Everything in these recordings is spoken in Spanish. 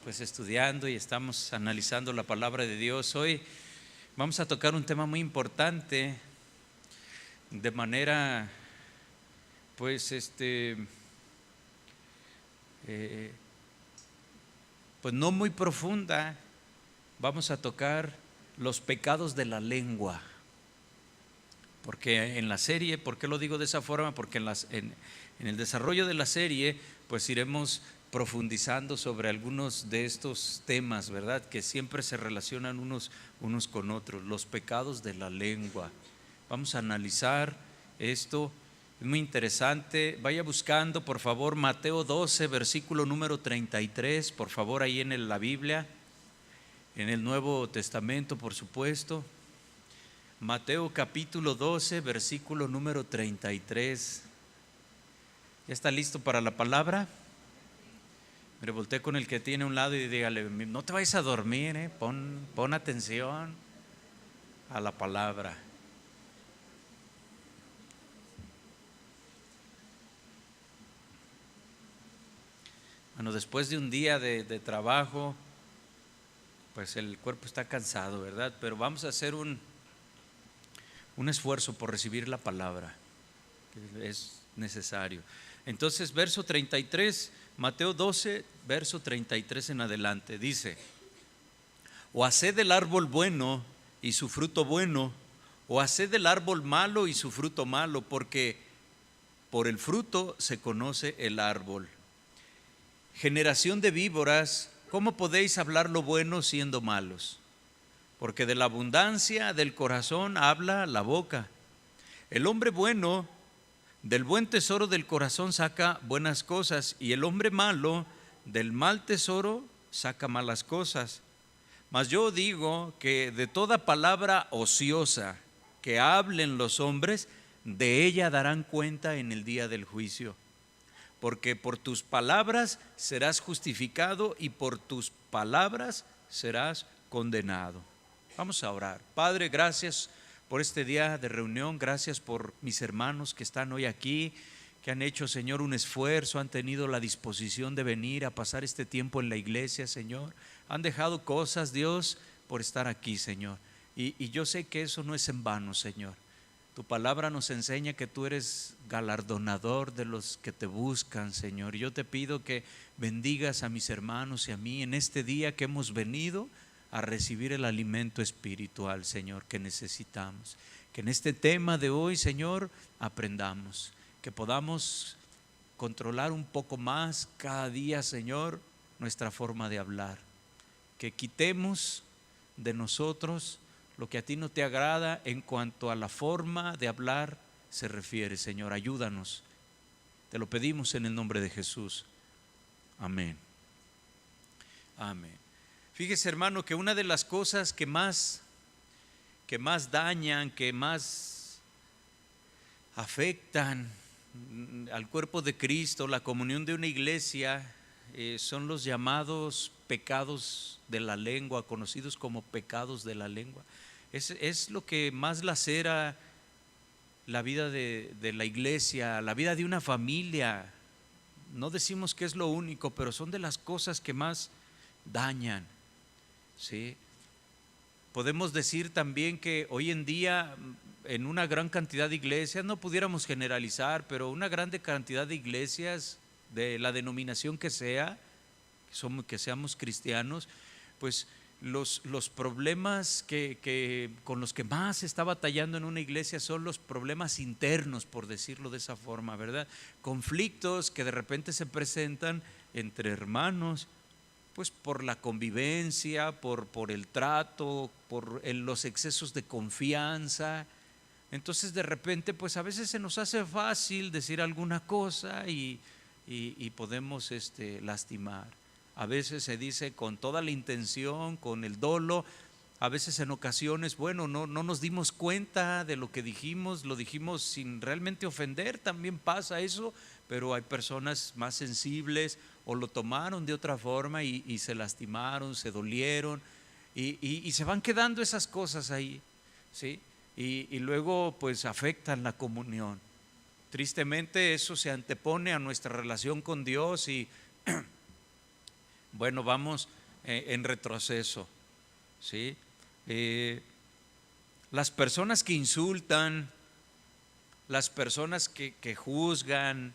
pues estudiando y estamos analizando la palabra de Dios. Hoy vamos a tocar un tema muy importante de manera pues pues no muy profunda. Vamos a tocar los pecados de la lengua. Porque en la serie, ¿por qué lo digo de esa forma? Porque en el desarrollo de la serie pues iremos profundizando sobre algunos de estos temas, ¿verdad? Que siempre se relacionan unos con otros, los pecados de la lengua. Vamos a analizar esto, es muy interesante. Vaya buscando, por favor, Mateo 12, versículo número 33, por favor, ahí en la Biblia, en el Nuevo Testamento, por supuesto. Mateo capítulo 12, versículo número 33. ¿Ya está listo para la palabra? Me volteé con el que tiene a un lado y dígale: no te vayas a dormir, pon atención a la palabra. Bueno, después de un día de trabajo, pues el cuerpo está cansado, ¿verdad? Pero vamos a hacer un esfuerzo por recibir la palabra, que es necesario. Entonces, verso 33, Mateo 12, verso 33 en adelante, dice: o haced del árbol bueno y su fruto bueno, o haced del árbol malo y su fruto malo, porque por el fruto se conoce el árbol. Generación de víboras, ¿cómo podéis hablar lo bueno siendo malos? Porque de la abundancia del corazón habla la boca. El hombre bueno del buen tesoro del corazón saca buenas cosas, y el hombre malo del mal tesoro saca malas cosas. Mas yo digo que de toda palabra ociosa que hablen los hombres, de ella darán cuenta en el día del juicio. Porque por tus palabras serás justificado y por tus palabras serás condenado. Vamos a orar. Padre, gracias por este día de reunión, gracias por mis hermanos que están hoy aquí, que han hecho, Señor, un esfuerzo, han tenido la disposición de venir a pasar este tiempo en la iglesia, Señor. Han dejado cosas, Dios, por estar aquí, Señor. Y yo sé que eso no es en vano, Señor. Tu palabra nos enseña que tú eres galardonador de los que te buscan, Señor. Yo te pido que bendigas a mis hermanos y a mí en este día que hemos venido a recibir el alimento espiritual, Señor, que necesitamos. Que en este tema de hoy, Señor, aprendamos, que podamos controlar un poco más cada día, Señor, nuestra forma de hablar. Que quitemos de nosotros lo que a ti no te agrada en cuanto a la forma de hablar se refiere, Señor. Ayúdanos. Te lo pedimos en el nombre de Jesús. Amén. Amén. Fíjese, hermano, que una de las cosas que más dañan, que más afectan al cuerpo de Cristo, la comunión de una iglesia, son los llamados pecados de la lengua, conocidos como pecados de la lengua. Es lo que más lacera la vida de la iglesia, la vida de una familia. No decimos que es lo único, pero son de las cosas que más dañan, ¿sí? Podemos decir también que hoy en día en una gran cantidad de iglesias, no pudiéramos generalizar, pero una grande cantidad de iglesias de la denominación que sea, que seamos cristianos, pues los problemas con los que más se está batallando en una iglesia son los problemas internos, por decirlo de esa forma, ¿verdad? Conflictos que de repente se presentan entre hermanos, pues por la convivencia, por el trato, por los excesos de confianza. Entonces de repente pues a veces se nos hace fácil decir alguna cosa y podemos lastimar. A veces se dice con toda la intención, con el dolo. A veces en ocasiones, bueno, no nos dimos cuenta de lo que dijimos, lo dijimos sin realmente ofender, también pasa eso, pero hay personas más sensibles o lo tomaron de otra forma y se lastimaron, se dolieron y se van quedando esas cosas ahí, ¿sí? Y luego pues afectan la comunión. Tristemente eso se antepone a nuestra relación con Dios y bueno, vamos en retroceso, ¿sí? Las personas que insultan, las personas que juzgan,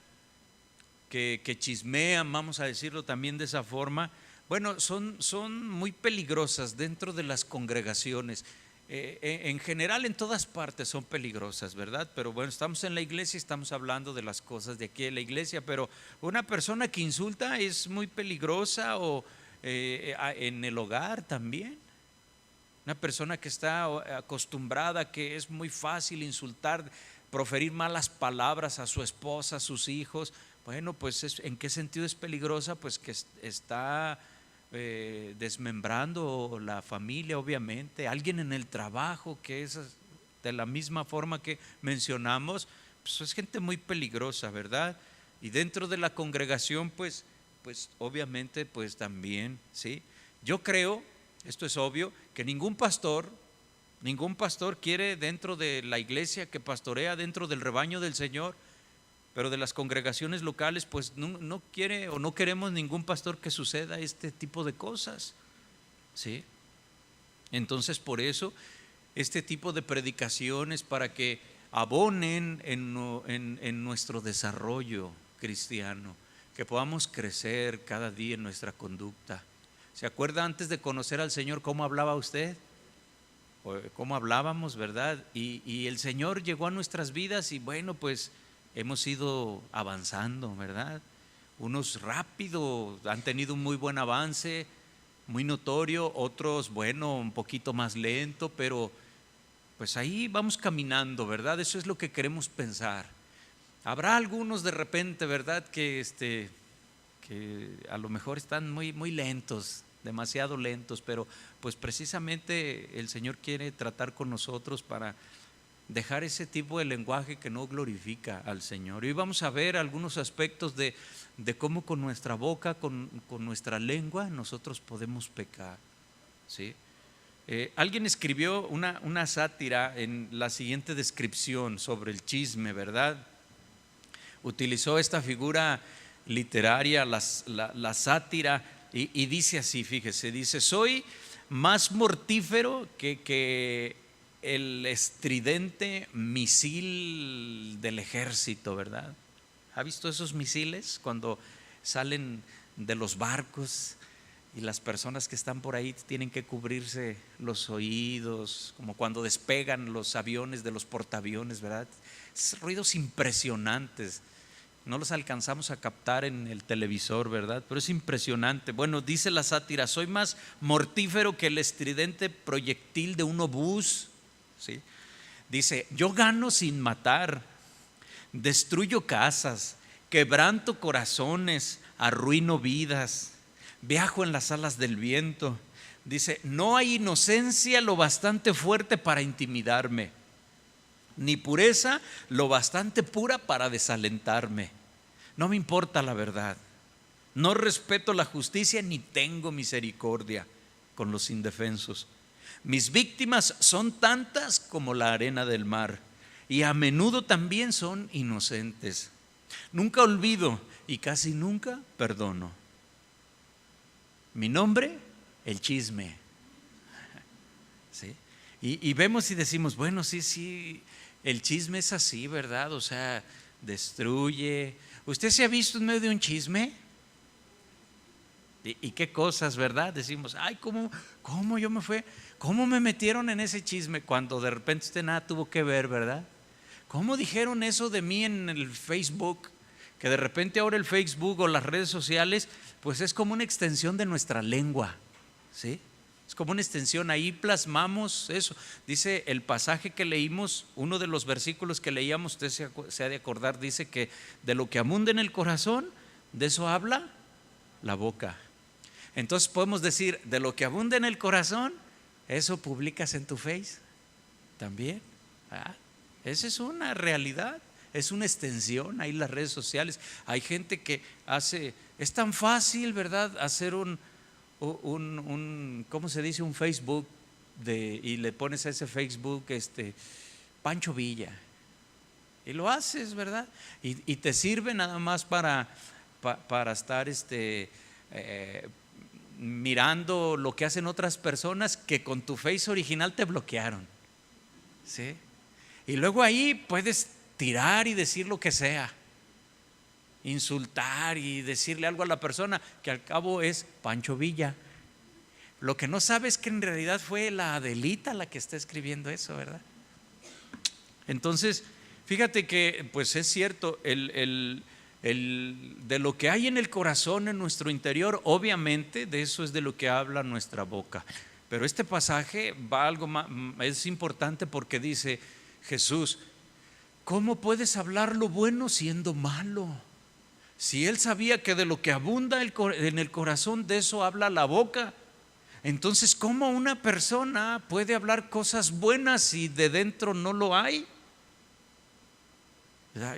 que chismean, vamos a decirlo también de esa forma, bueno, son muy peligrosas dentro de las congregaciones. En general en todas partes son peligrosas, ¿verdad? Pero bueno, estamos en la iglesia y estamos hablando de las cosas de aquí en la iglesia, pero una persona que insulta es muy peligrosa, o en el hogar también. Una persona que está acostumbrada, que es muy fácil insultar, proferir malas palabras a su esposa, a sus hijos, bueno, pues ¿en qué sentido es peligrosa? Pues que está desmembrando la familia, obviamente. Alguien en el trabajo que es de la misma forma que mencionamos, pues es gente muy peligrosa, ¿verdad? Y dentro de la congregación, pues obviamente, pues también, ¿sí? Yo creo, esto es obvio, que ningún pastor quiere dentro de la iglesia que pastorea dentro del rebaño del Señor, pero de las congregaciones locales, pues no quiere o no queremos ningún pastor que suceda este tipo de cosas, ¿sí? Entonces, por eso este tipo de predicaciones, para que abonen en nuestro desarrollo cristiano, que podamos crecer cada día en nuestra conducta. ¿Se acuerda antes de conocer al Señor cómo hablaba usted? O cómo hablábamos, ¿verdad? Y el Señor llegó a nuestras vidas y bueno, pues hemos ido avanzando, ¿verdad? Unos rápido han tenido un muy buen avance, muy notorio, otros, bueno, un poquito más lento, pero pues ahí vamos caminando, ¿verdad? Eso es lo que queremos pensar. Habrá algunos de repente, ¿verdad?, que a lo mejor están muy lentos, demasiado lentos, pero pues precisamente el Señor quiere tratar con nosotros para dejar ese tipo de lenguaje que no glorifica al Señor. Y vamos a ver algunos aspectos de cómo con nuestra boca, con nuestra lengua, nosotros podemos pecar, ¿sí? Alguien escribió una sátira en la siguiente descripción sobre el chisme, ¿verdad? Utilizó esta figura literaria, la sátira, y dice así, fíjese, dice: soy más mortífero que el estridente misil del ejército, ¿verdad? ¿Ha visto esos misiles cuando salen de los barcos y las personas que están por ahí tienen que cubrirse los oídos, como cuando despegan los aviones de los portaaviones, ¿verdad? Esos ruidos impresionantes, no los alcanzamos a captar en el televisor, ¿verdad? Pero es impresionante. Bueno, dice la sátira: soy más mortífero que el estridente proyectil de un obús, ¿sí? Dice: yo gano sin matar, destruyo casas, quebranto corazones, arruino vidas, viajo en las alas del viento. Dice: no hay inocencia lo bastante fuerte para intimidarme, ni pureza lo bastante pura para desalentarme. No me importa la verdad, no respeto la justicia, ni tengo misericordia con los indefensos. Mis víctimas son tantas como la arena del mar, y a menudo también son inocentes. Nunca olvido y casi nunca perdono. Mi nombre, el chisme, ¿sí? Y vemos y decimos: bueno, sí, el chisme es así, ¿verdad? O sea, destruye. ¿Usted se ha visto en medio de un chisme? ¿Y qué cosas, verdad? Decimos: ay, ¿cómo yo me fue? ¿Cómo me metieron en ese chisme? Cuando de repente usted nada tuvo que ver, ¿verdad? ¿Cómo dijeron eso de mí en el Facebook? Que de repente ahora el Facebook o las redes sociales, pues es como una extensión de nuestra lengua, ¿sí? Es como una extensión, ahí plasmamos eso. Dice el pasaje que leímos, uno de los versículos que leíamos, usted se ha de acordar, dice que de lo que abunda en el corazón, de eso habla la boca. Entonces podemos decir: de lo que abunda en el corazón, eso publicas en tu Face también. Esa es una realidad, es una extensión ahí las redes sociales. Hay gente que es tan fácil, ¿verdad?, hacer ¿cómo se dice? Un Facebook y le pones a ese Facebook Pancho Villa, y lo haces, ¿verdad? Y te sirve nada más para estar mirando lo que hacen otras personas que con tu Face original te bloquearon, ¿sí? Y luego ahí puedes tirar y decir lo que sea, insultar y decirle algo a la persona que al cabo es Pancho Villa. Lo que no sabes es que en realidad fue la Adelita la que está escribiendo eso, ¿verdad? Entonces, fíjate que pues es cierto, de lo que hay en el corazón, en nuestro interior, obviamente de eso es de lo que habla nuestra boca. Pero este pasaje va algo más, es importante porque dice Jesús: ¿cómo puedes hablar lo bueno siendo malo? Si él sabía que de lo que abunda en el corazón, de eso habla la boca. Entonces, ¿cómo una persona puede hablar cosas buenas si de dentro no lo hay?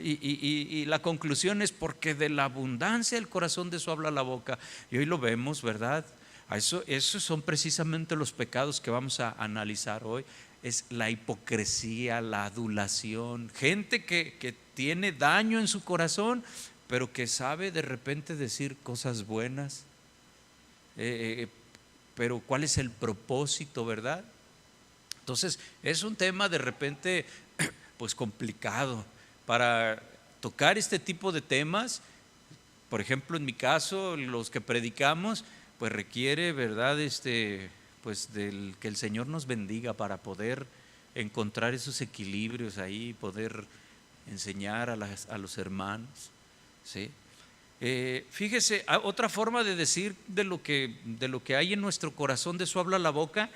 Y la conclusión es porque de la abundancia del corazón, de eso habla la boca. Y hoy lo vemos, ¿verdad? Esos son precisamente los pecados que vamos a analizar hoy. Es la hipocresía, la adulación. Gente que tiene daño en su corazón, pero que sabe de repente decir cosas buenas. Pero ¿cuál es el propósito, verdad? Entonces es un tema de repente pues complicado. Para tocar este tipo de temas, por ejemplo en mi caso, los que predicamos, pues requiere, ¿verdad? Pues que el Señor nos bendiga para poder encontrar esos equilibrios ahí, poder enseñar a los hermanos, ¿sí? Fíjese, otra forma de decir de lo que hay en nuestro corazón, de eso habla la boca,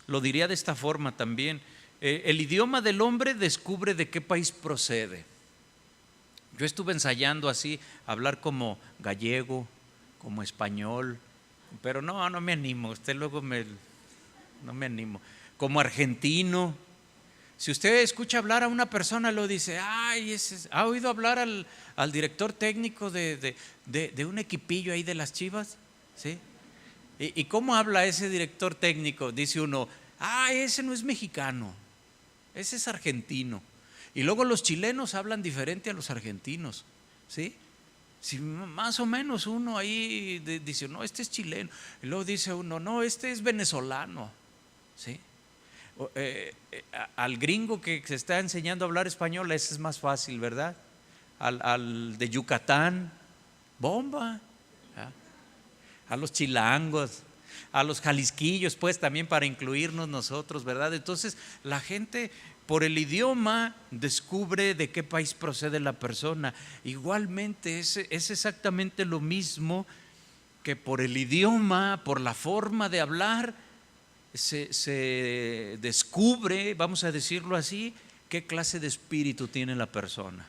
lo diría de esta forma también. El idioma del hombre descubre de qué país procede. Yo estuve ensayando así, hablar como gallego, como español, pero no me animo, no me animo. Como argentino. Si usted escucha hablar a una persona, lo dice: ay, ¿ha oído hablar al director técnico de un equipillo ahí de las Chivas? ¿Sí? ¿Y cómo habla ese director técnico? Dice uno: ese no es mexicano, ese es argentino. Y luego los chilenos hablan diferente a los argentinos, ¿sí? Si más o menos uno ahí dice: no, este es chileno. Y luego dice uno: no, este es venezolano, ¿sí? Al gringo que se está enseñando a hablar español, ese es más fácil, ¿verdad? Al de Yucatán, bomba. A los chilangos, a los jalisquillos, pues también para incluirnos nosotros, ¿verdad? Entonces la gente por el idioma descubre de qué país procede la persona. Igualmente es exactamente lo mismo, que por el idioma, por la forma de hablar, se descubre, vamos a decirlo así, qué clase de espíritu tiene la persona.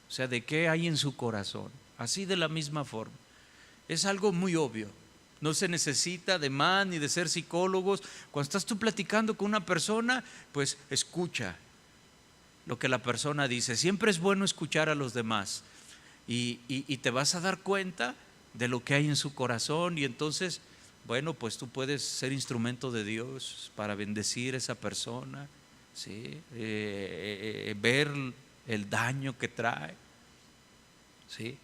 O sea, de qué hay en su corazón. Así, de la misma forma. Es algo muy obvio. No se necesita de más ni de ser psicólogos. Cuando estás tú platicando con una persona, pues escucha lo que la persona dice. Siempre es bueno escuchar a los demás y te vas a dar cuenta de lo que hay en su corazón, y entonces, bueno, pues tú puedes ser instrumento de Dios para bendecir a esa persona, ¿sí? Ver el daño que trae, ¿sí?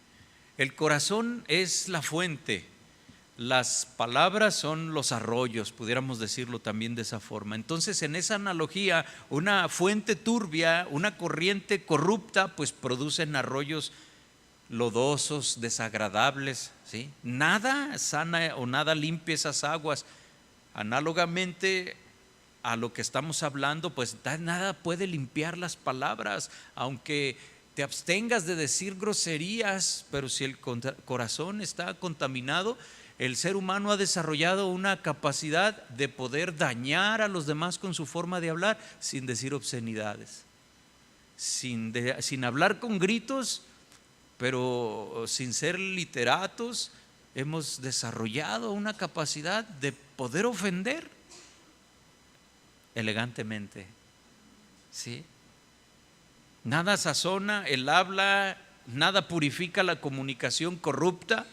El corazón es la fuente, las palabras son los arroyos, pudiéramos decirlo también de esa forma. Entonces, en esa analogía, una fuente turbia, una corriente corrupta, pues producen arroyos lodosos, desagradables, ¿sí? Nada sana o nada limpia esas aguas. Análogamente a lo que estamos hablando, pues nada puede limpiar las palabras, aunque te abstengas de decir groserías, pero si el corazón está contaminado, el ser humano ha desarrollado una capacidad de poder dañar a los demás con su forma de hablar sin decir obscenidades, sin hablar con gritos, pero sin ser literatos. Hemos desarrollado una capacidad de poder ofender elegantemente, ¿sí? Nada sazona el habla, nada purifica la comunicación corrupta,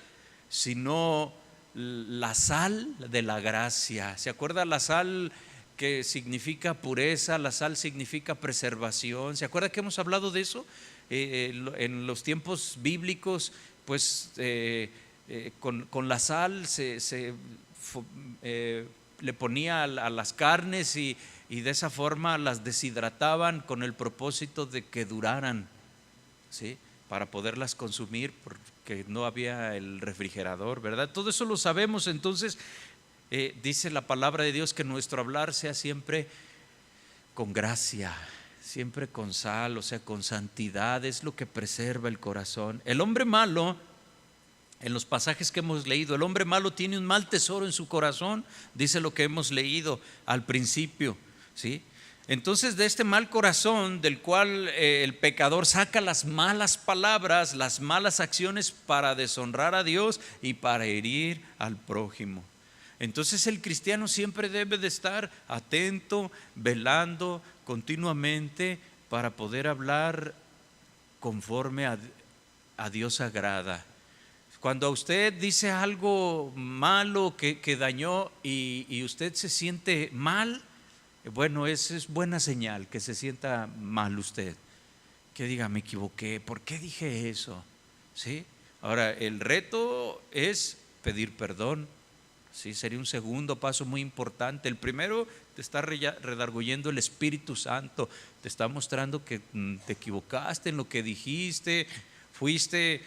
sino la sal de la gracia. ¿Se acuerda la sal que significa pureza? La sal significa preservación. ¿Se acuerda que hemos hablado de eso? En los tiempos bíblicos, pues con la sal se le ponía a las carnes y de esa forma las deshidrataban con el propósito de que duraran, ¿sí? Para poderlas consumir, porque no había el refrigerador, ¿verdad? Todo eso lo sabemos. Entonces dice la palabra de Dios que nuestro hablar sea siempre con gracia, siempre con sal, o sea, con santidad. Es lo que preserva el corazón. El hombre malo, en los pasajes que hemos leído, el hombre malo tiene un mal tesoro en su corazón, dice lo que hemos leído al principio, ¿sí? Entonces, de este mal corazón del cual el pecador saca las malas palabras, las malas acciones para deshonrar a Dios y para herir al prójimo. Entonces el cristiano siempre debe de estar atento, velando continuamente para poder hablar conforme a Dios agrada. Cuando usted dice algo malo que dañó y usted se siente mal, bueno, es buena señal que se sienta mal usted, que diga, me equivoqué, ¿por qué dije eso? ¿Sí? Ahora, el reto es pedir perdón. Sí, sería un segundo paso muy importante. El primero, te está redarguyendo el Espíritu Santo, te está mostrando que te equivocaste en lo que dijiste, fuiste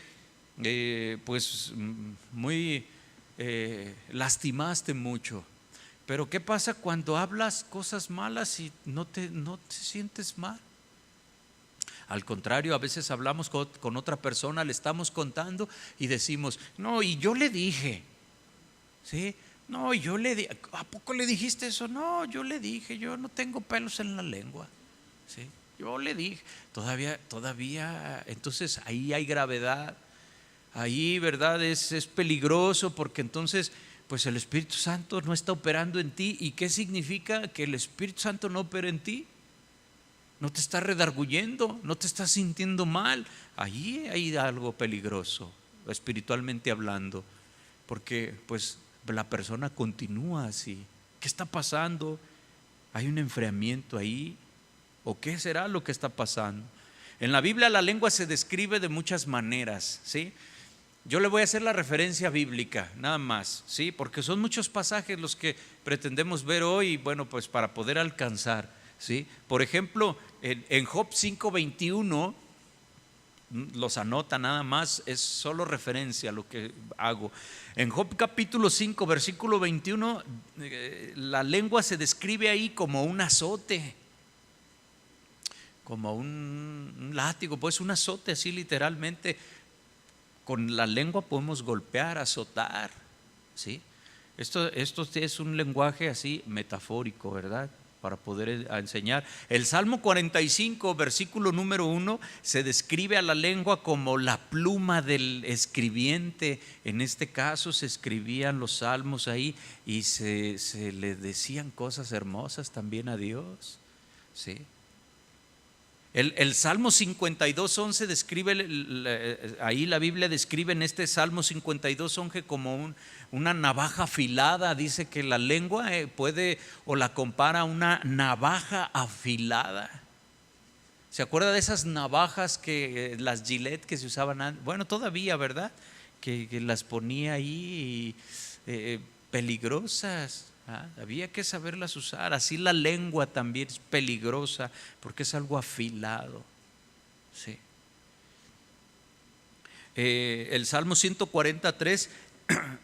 pues muy lastimaste mucho. Pero ¿qué pasa cuando hablas cosas malas y no te sientes mal? Al contrario, a veces hablamos con otra persona, le estamos contando y decimos, no, y yo le dije, ¿sí? No, yo le dije, ¿a poco le dijiste eso? No, yo le dije, yo no tengo pelos en la lengua, ¿sí? Yo le dije, todavía, entonces ahí hay gravedad, ahí, ¿verdad? Es peligroso, porque entonces pues el Espíritu Santo no está operando en ti. ¿Y qué significa que el Espíritu Santo no opera en ti? No te está redarguyendo, no te estás sintiendo mal. Allí hay algo peligroso, espiritualmente hablando, porque pues la persona continúa así. ¿Qué está pasando? ¿Hay un enfriamiento ahí? ¿O qué será lo que está pasando? En la Biblia la lengua se describe de muchas maneras, ¿sí? Yo le voy a hacer la referencia bíblica, nada más, ¿sí? Porque son muchos pasajes los que pretendemos ver hoy, bueno, pues para poder alcanzar, ¿sí? Por ejemplo, en Job 5:21, los anota nada más, es solo referencia a lo que hago. En Job capítulo 5, versículo 21, la lengua se describe ahí como un azote, como un látigo, pues un azote así literalmente. Con la lengua podemos golpear, azotar, ¿sí? Esto es un lenguaje así metafórico, ¿verdad? Para poder enseñar. El Salmo 45, versículo número 1, se describe a la lengua como la pluma del escribiente. En este caso se escribían los salmos ahí y se le decían cosas hermosas también a Dios, ¿sí? El Salmo 52:11 describe, ahí la Biblia describe en este Salmo 52:11 como una navaja afilada. Dice que la lengua puede, o la compara a una navaja afilada. ¿Se acuerda de esas navajas que las Gillette que se usaban antes? Bueno, todavía, ¿verdad? Que las ponía ahí peligrosas. Había que saberlas usar. Así la lengua también es peligrosa porque es algo afilado, ¿sí? El Salmo 143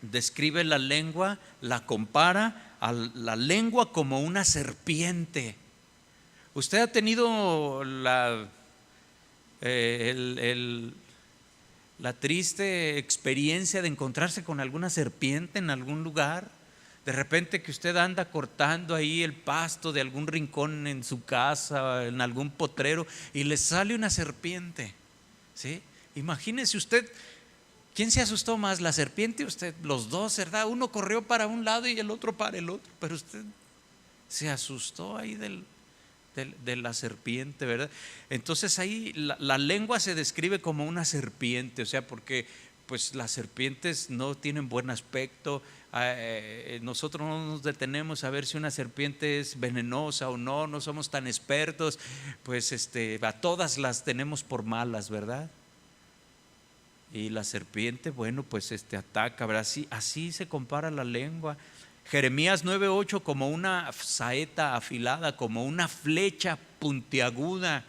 describe la lengua, la compara a la lengua como una serpiente. ¿Usted ha tenido la triste experiencia de encontrarse con alguna serpiente en algún lugar? De repente que usted anda cortando ahí el pasto de algún rincón en su casa, en algún potrero, y le sale una serpiente, ¿sí? Imagínese usted, ¿quién se asustó más, la serpiente o usted? Los dos, ¿verdad? Uno corrió para un lado y el otro para el otro, pero usted se asustó ahí de la serpiente, ¿verdad? Entonces ahí la lengua se describe como una serpiente, o sea, porque pues las serpientes no tienen buen aspecto. Nosotros no nos detenemos a ver si una serpiente es venenosa o no, no somos tan expertos, pues a todas las tenemos por malas, ¿verdad? Y la serpiente, bueno, pues ataca, ¿verdad? Así se compara la lengua. Jeremías 9:8, como una saeta afilada, como una flecha puntiaguda.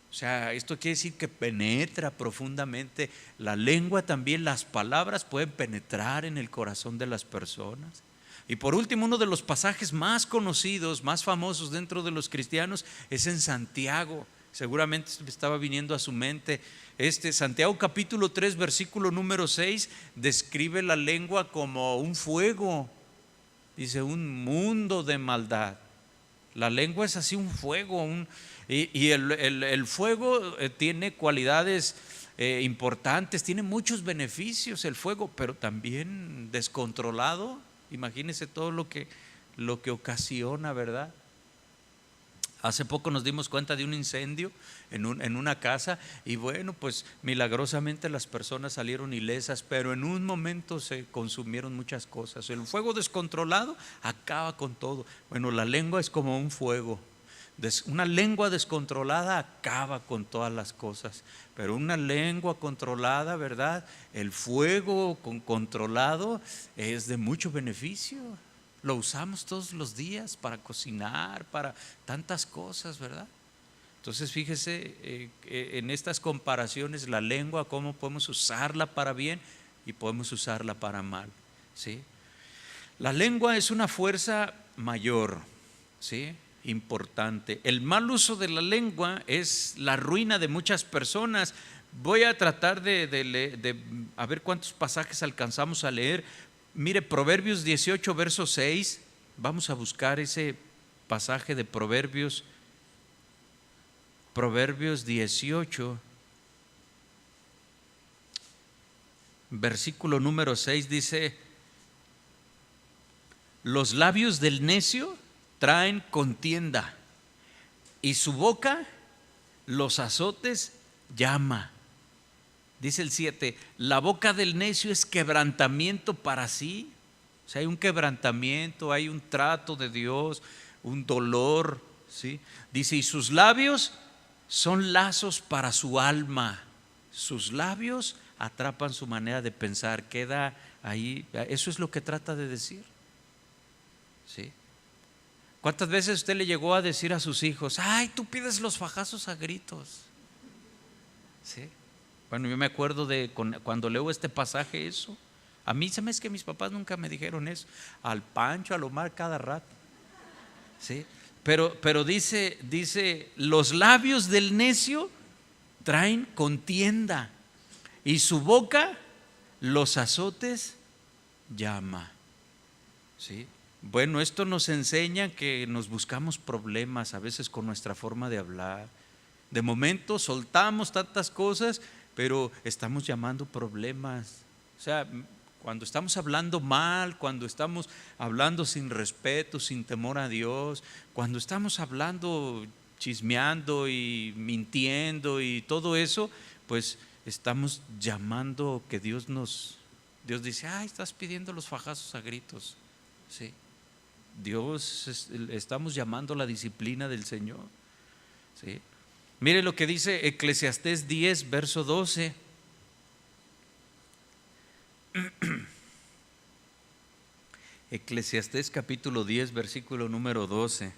O sea, esto quiere decir que penetra profundamente. La lengua también, las palabras pueden penetrar en el corazón de las personas. Y por último, uno de los pasajes más conocidos, más famosos dentro de los cristianos es en Santiago. Seguramente estaba viniendo a su mente. Santiago capítulo 3 versículo número 6 describe la lengua como un fuego. Dice, un mundo de maldad. La lengua es así, un fuego. Y el fuego tiene cualidades importantes, tiene muchos beneficios el fuego, pero también descontrolado. Imagínense todo lo que ocasiona, ¿verdad? Hace poco nos dimos cuenta de un incendio en una casa y bueno, pues milagrosamente las personas salieron ilesas, pero en un momento se consumieron muchas cosas. El fuego descontrolado acaba con todo. Bueno, la lengua es como un fuego. Una lengua descontrolada acaba con todas las cosas, pero una lengua controlada, ¿verdad? El fuego controlado es de mucho beneficio. Lo usamos todos los días para cocinar, para tantas cosas, ¿verdad? Entonces fíjese en estas comparaciones, la lengua, cómo podemos usarla para bien y podemos usarla para mal, ¿sí? La lengua es una fuerza mayor, ¿sí? Importante. El mal uso de la lengua es la ruina de muchas personas. Voy a tratar de a ver cuántos pasajes alcanzamos a leer. Mire, Proverbios 18 verso 6, vamos a buscar ese pasaje de Proverbios 18 versículo número 6 dice: los labios del necio traen contienda y su boca los azotes llama. Dice el 7, la boca del necio es quebrantamiento para sí. O sea, hay un quebrantamiento, hay un trato de Dios, un dolor, ¿sí? Dice, y sus labios son lazos para su alma. Sus labios atrapan su manera de pensar, queda ahí. Eso es lo que trata de decir, ¿sí? ¿Cuántas veces usted le llegó a decir a sus hijos, ay, tú pides los fajazos a gritos? ¿Sí? Bueno, yo me acuerdo de cuando leo este pasaje eso. A mí se me es que mis papás nunca me dijeron eso. Al Pancho, al Omar cada rato, ¿sí? Pero dice, los labios del necio traen contienda y su boca los azotes llama, ¿sí? Bueno, esto nos enseña que nos buscamos problemas a veces con nuestra forma de hablar. De momento soltamos tantas cosas, pero estamos llamando problemas. O sea, cuando estamos hablando mal, cuando estamos hablando sin respeto, sin temor a Dios, cuando estamos hablando chismeando y mintiendo y todo eso, pues estamos llamando que Dios dice, ay, estás pidiendo los fajazos a gritos, ¿sí? Estamos llamando la disciplina del Señor, ¿sí? Mire lo que dice Eclesiastés 10 verso 12. Eclesiastés capítulo 10 versículo número 12.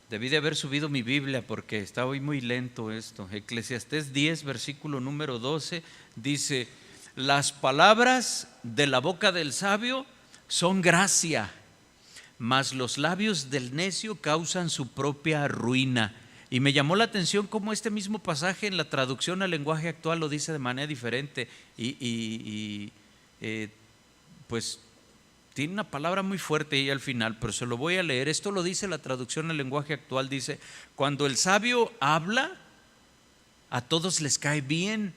Debí de haber subido mi Biblia porque está hoy muy lento esto. Eclesiastés 10 versículo número 12 dice, las palabras de la boca del sabio son gracia, mas los labios del necio causan su propia ruina. Y me llamó la atención cómo este mismo pasaje en la traducción al lenguaje actual lo dice de manera diferente pues tiene una palabra muy fuerte ahí al final, pero se lo voy a leer. Esto lo dice la traducción al lenguaje actual, dice, cuando el sabio habla, a todos les cae bien.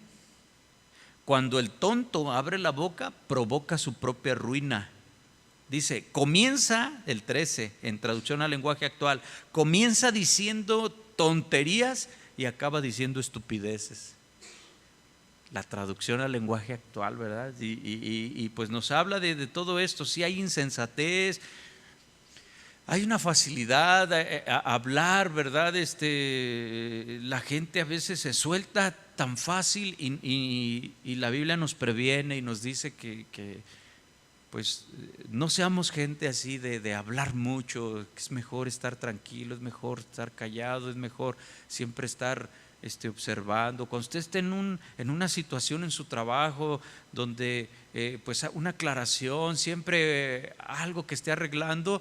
Cuando el tonto abre la boca, provoca su propia ruina. Dice, comienza, el 13, en traducción al lenguaje actual, comienza diciendo tonterías y acaba diciendo estupideces. La traducción al lenguaje actual, ¿verdad? Y pues nos habla de todo esto. Sí hay insensatez, hay una facilidad a hablar, ¿verdad? La gente a veces se suelta tan fácil y la Biblia nos previene y nos dice que pues no seamos gente así de hablar mucho. Es mejor estar tranquilo, es mejor estar callado, es mejor siempre estar observando. Cuando usted esté en una situación en su trabajo donde pues una aclaración, siempre algo que esté arreglando,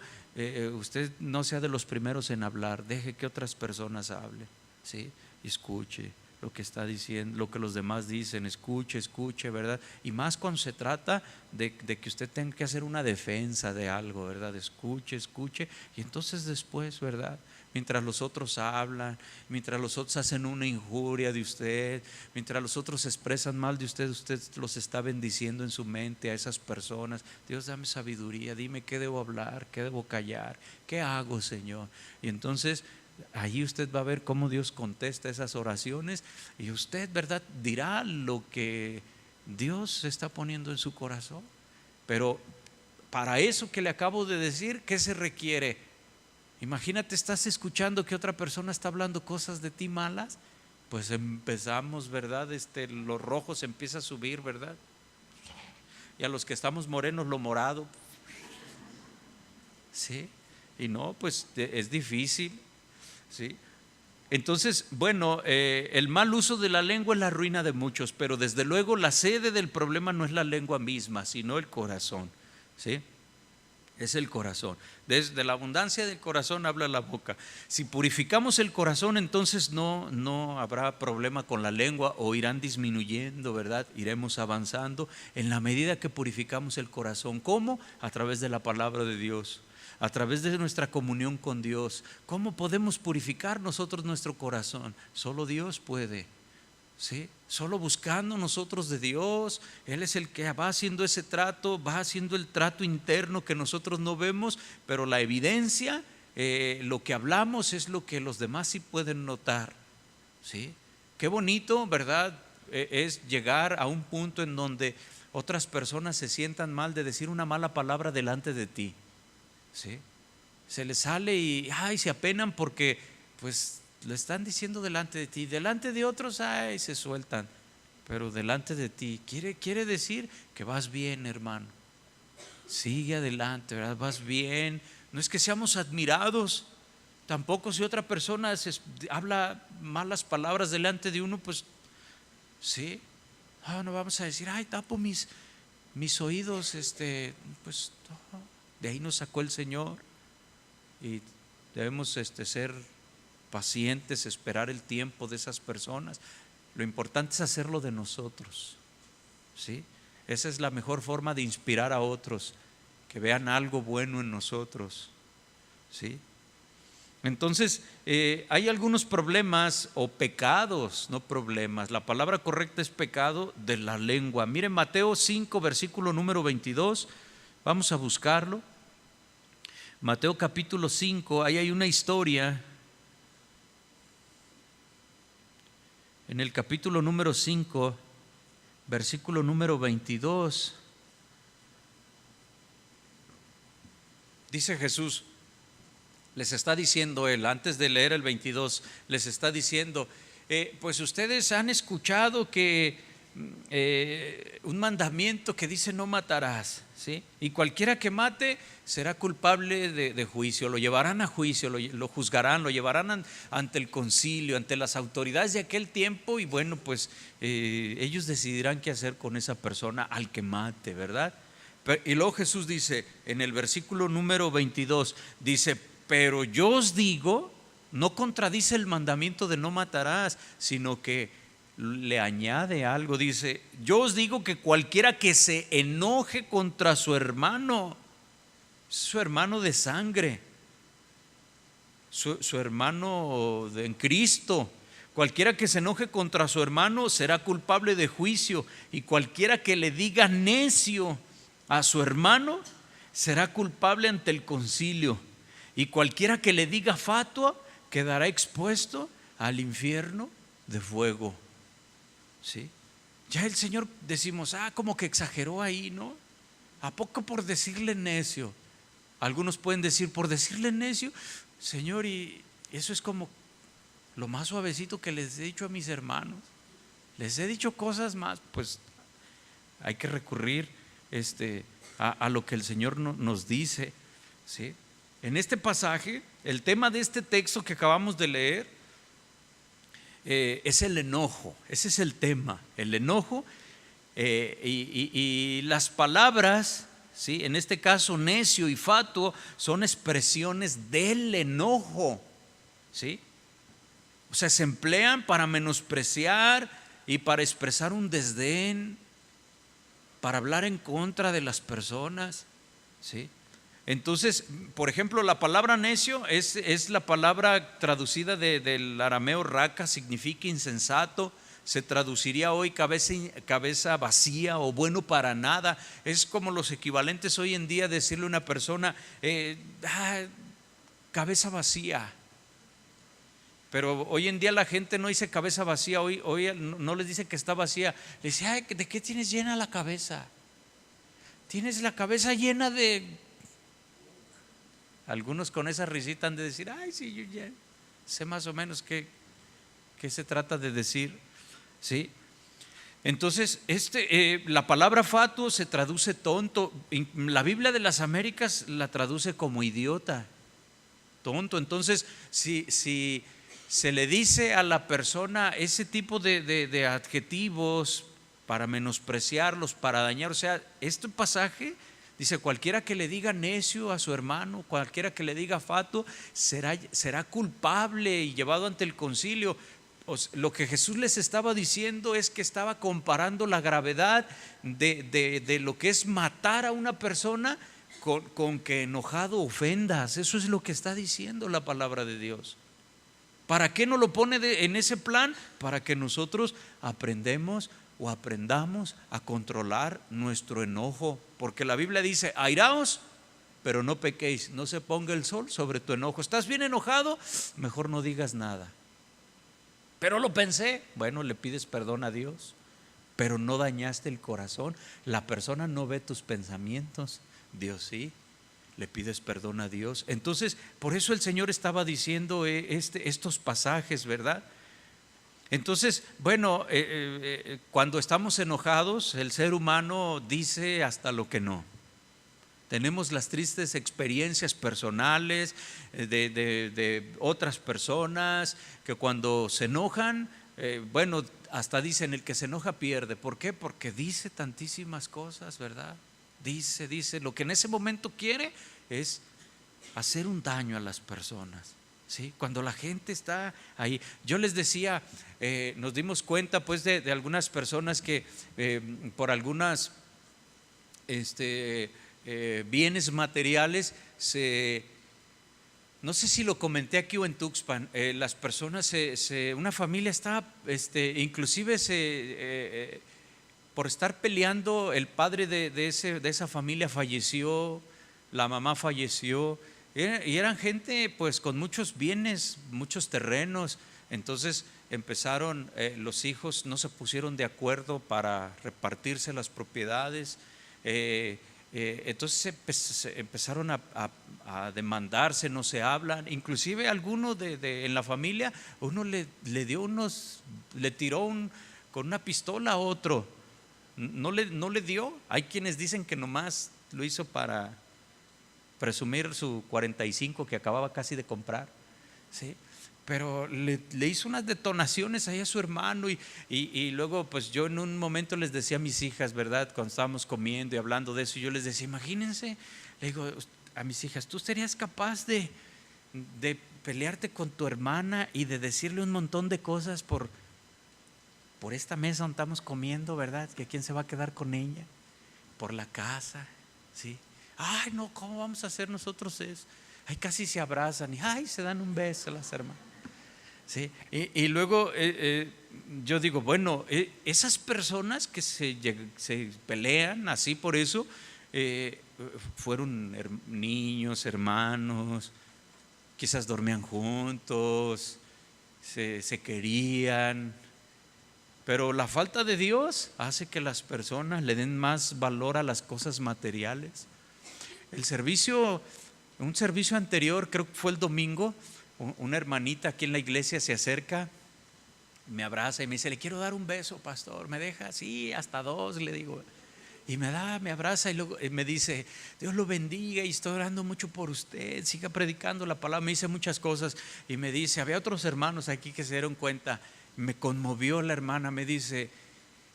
usted no sea de los primeros en hablar, deje que otras personas hablen, ¿sí? Escuche lo que está diciendo, lo que los demás dicen, escuche, ¿verdad? Y más cuando se trata de que usted tenga que hacer una defensa de algo, ¿verdad? Escuche, y entonces después, ¿verdad? Mientras los otros hablan, mientras los otros hacen una injuria de usted, mientras los otros expresan mal de usted, usted los está bendiciendo en su mente a esas personas. Dios, dame sabiduría, dime qué debo hablar, qué debo callar, qué hago, Señor. Y entonces allí usted va a ver cómo Dios contesta esas oraciones, y usted, ¿verdad?, dirá lo que Dios está poniendo en su corazón. Pero para eso que le acabo de decir, ¿qué se requiere? Imagínate, estás escuchando que otra persona está hablando cosas de ti malas, pues empezamos, ¿verdad? Los rojos empieza a subir, ¿verdad? Y a los que estamos morenos, lo morado. ¿Sí? Y no, pues es difícil. ¿Sí? Entonces, bueno, el mal uso de la lengua es la ruina de muchos, pero desde luego la sede del problema no es la lengua misma, sino el corazón, ¿sí? Es el corazón. Desde la abundancia del corazón habla la boca. Si purificamos el corazón, entonces no habrá problema con la lengua, o irán disminuyendo, ¿verdad? Iremos avanzando en la medida que purificamos el corazón. ¿Cómo? A través de la palabra de Dios, a través de nuestra comunión con Dios. ¿Cómo podemos purificar nosotros nuestro corazón? Solo Dios puede, ¿sí? Solo buscando nosotros de Dios. Él es el que va haciendo ese trato, va haciendo el trato interno que nosotros no vemos, pero la evidencia, lo que hablamos es lo que los demás sí pueden notar, ¿sí? Qué bonito, ¿verdad? Es llegar a un punto en donde otras personas se sientan mal de decir una mala palabra delante de ti, ¿sí? Se les sale y se apenan porque pues lo están diciendo delante de ti. Delante de otros se sueltan, pero delante de ti quiere decir que vas bien, hermano. Sigue adelante, ¿verdad? Vas bien. No es que seamos admirados. Tampoco si otra persona habla malas palabras delante de uno, pues sí, no vamos a decir, tapo mis oídos, pues no. De ahí nos sacó el Señor. Y debemos ser pacientes, esperar el tiempo de esas personas. Lo importante es hacerlo de nosotros, ¿sí? Esa es la mejor forma de inspirar a otros, que vean algo bueno en nosotros, ¿sí? Entonces, hay algunos problemas o pecados, no problemas. La palabra correcta es pecado de la lengua. Miren Mateo 5, versículo número 22. Vamos a buscarlo. Mateo capítulo 5, ahí hay una historia. En el capítulo número 5, versículo número 22, dice Jesús, les está diciendo él, antes de leer el 22, les está diciendo, pues ustedes han escuchado que un mandamiento que dice no matarás, ¿sí? Y cualquiera que mate será culpable de juicio, lo llevarán a juicio, lo juzgarán, lo llevarán ante el concilio, ante las autoridades de aquel tiempo, y bueno, pues ellos decidirán qué hacer con esa persona al que mate, ¿verdad? Y luego Jesús dice en el versículo número 22, dice, pero yo os digo, no contradice el mandamiento de no matarás, sino que le añade algo. Dice, yo os digo que cualquiera que se enoje contra su hermano de sangre, su hermano en Cristo, cualquiera que se enoje contra su hermano será culpable de juicio, y cualquiera que le diga necio a su hermano será culpable ante el concilio, y cualquiera que le diga fatua quedará expuesto al infierno de fuego. ¿Sí? Ya el Señor decimos, como que exageró ahí, ¿no? ¿A poco por decirle necio? Algunos pueden decir, por decirle necio, Señor, y eso es como lo más suavecito que les he dicho a mis hermanos. Les he dicho cosas más, pues hay que recurrir a lo que el Señor nos dice, ¿sí? En este pasaje, el tema de este texto que acabamos de leer es el enojo. Ese es el tema, el enojo. Y las palabras, ¿sí?, en este caso necio y fatuo, son expresiones del enojo, ¿sí? O sea, se emplean para menospreciar y para expresar un desdén, para hablar en contra de las personas, ¿sí? Entonces, por ejemplo, la palabra necio es la palabra traducida del arameo raca, significa insensato. Se traduciría hoy cabeza vacía o bueno para nada. Es como los equivalentes hoy en día decirle a una persona, cabeza vacía. Pero hoy en día la gente no dice cabeza vacía, hoy no les dice que está vacía, le dice, ay, ¿de qué tienes llena la cabeza? Tienes la cabeza llena de... Algunos con esa risita han de decir, ay, sí, yo ya sé más o menos qué se trata de decir, ¿sí? Entonces, la palabra fatuo se traduce tonto. La Biblia de las Américas la traduce como idiota, tonto. Entonces, si se le dice a la persona ese tipo de adjetivos para menospreciarlos, para dañar, o sea, este pasaje dice, cualquiera que le diga necio a su hermano, cualquiera que le diga fatuo, será culpable y llevado ante el concilio. Lo que Jesús les estaba diciendo es que estaba comparando la gravedad de lo que es matar a una persona con que enojado ofendas. Eso es lo que está diciendo la palabra de Dios. ¿Para qué no lo pone en ese plan? Para que nosotros aprendamos a controlar nuestro enojo, porque la Biblia dice, airaos, pero no pequéis, no se ponga el sol sobre tu enojo. ¿Estás bien enojado? Mejor no digas nada. Pero lo pensé, bueno, le pides perdón a Dios, pero no dañaste el corazón. La persona no ve tus pensamientos, Dios sí. Le pides perdón a Dios. Entonces, por eso el Señor estaba diciendo estos pasajes, ¿verdad? Entonces, bueno, cuando estamos enojados, el ser humano dice hasta lo que no. Tenemos las tristes experiencias personales de otras personas que cuando se enojan, bueno, hasta dicen el que se enoja pierde. ¿Por qué? Porque dice tantísimas cosas, ¿verdad? Dice, lo que en ese momento quiere es hacer un daño a las personas, ¿sí? Cuando la gente está ahí, yo les decía, nos dimos cuenta pues de algunas personas que por algunas bienes materiales no sé si lo comenté aquí o en Tuxpan, las personas una familia estaba inclusive por estar peleando, el padre de esa familia falleció, la mamá falleció, y eran gente pues con muchos bienes, muchos terrenos. Entonces empezaron, los hijos no se pusieron de acuerdo para repartirse las propiedades, entonces empezaron a demandarse, no se hablan. Inclusive alguno en la familia, uno le tiró con una pistola a otro. No le dio. Hay quienes dicen que nomás lo hizo para presumir su 45 que acababa casi de comprar, ¿sí? Pero le hizo unas detonaciones ahí a su hermano y luego pues yo en un momento les decía a mis hijas, ¿verdad? Cuando estábamos comiendo y hablando de eso, yo les decía, imagínense, le digo a mis hijas, ¿tú serías capaz de pelearte con tu hermana y de decirle un montón de cosas por esta mesa donde estamos comiendo, ¿verdad? ¿Que quién se va a quedar con ella? Por la casa, ¿sí? Ay, no, ¿cómo vamos a hacer nosotros eso? Ay, casi se abrazan y ay, se dan un beso las hermanas, ¿sí? Y luego yo digo, bueno, esas personas que se pelean así por eso, fueron niños, hermanos, quizás dormían juntos, se querían. Pero la falta de Dios hace que las personas le den más valor a las cosas materiales. Un servicio anterior, creo que fue el domingo, una hermanita aquí en la iglesia se acerca, me abraza y me dice, le quiero dar un beso, pastor, ¿me deja? Sí, hasta 2, le digo. Y me abraza y luego me dice: Dios lo bendiga y estoy orando mucho por usted, siga predicando la palabra. Me dice muchas cosas y me dice, había otros hermanos aquí que se dieron cuenta, me conmovió la hermana, me dice,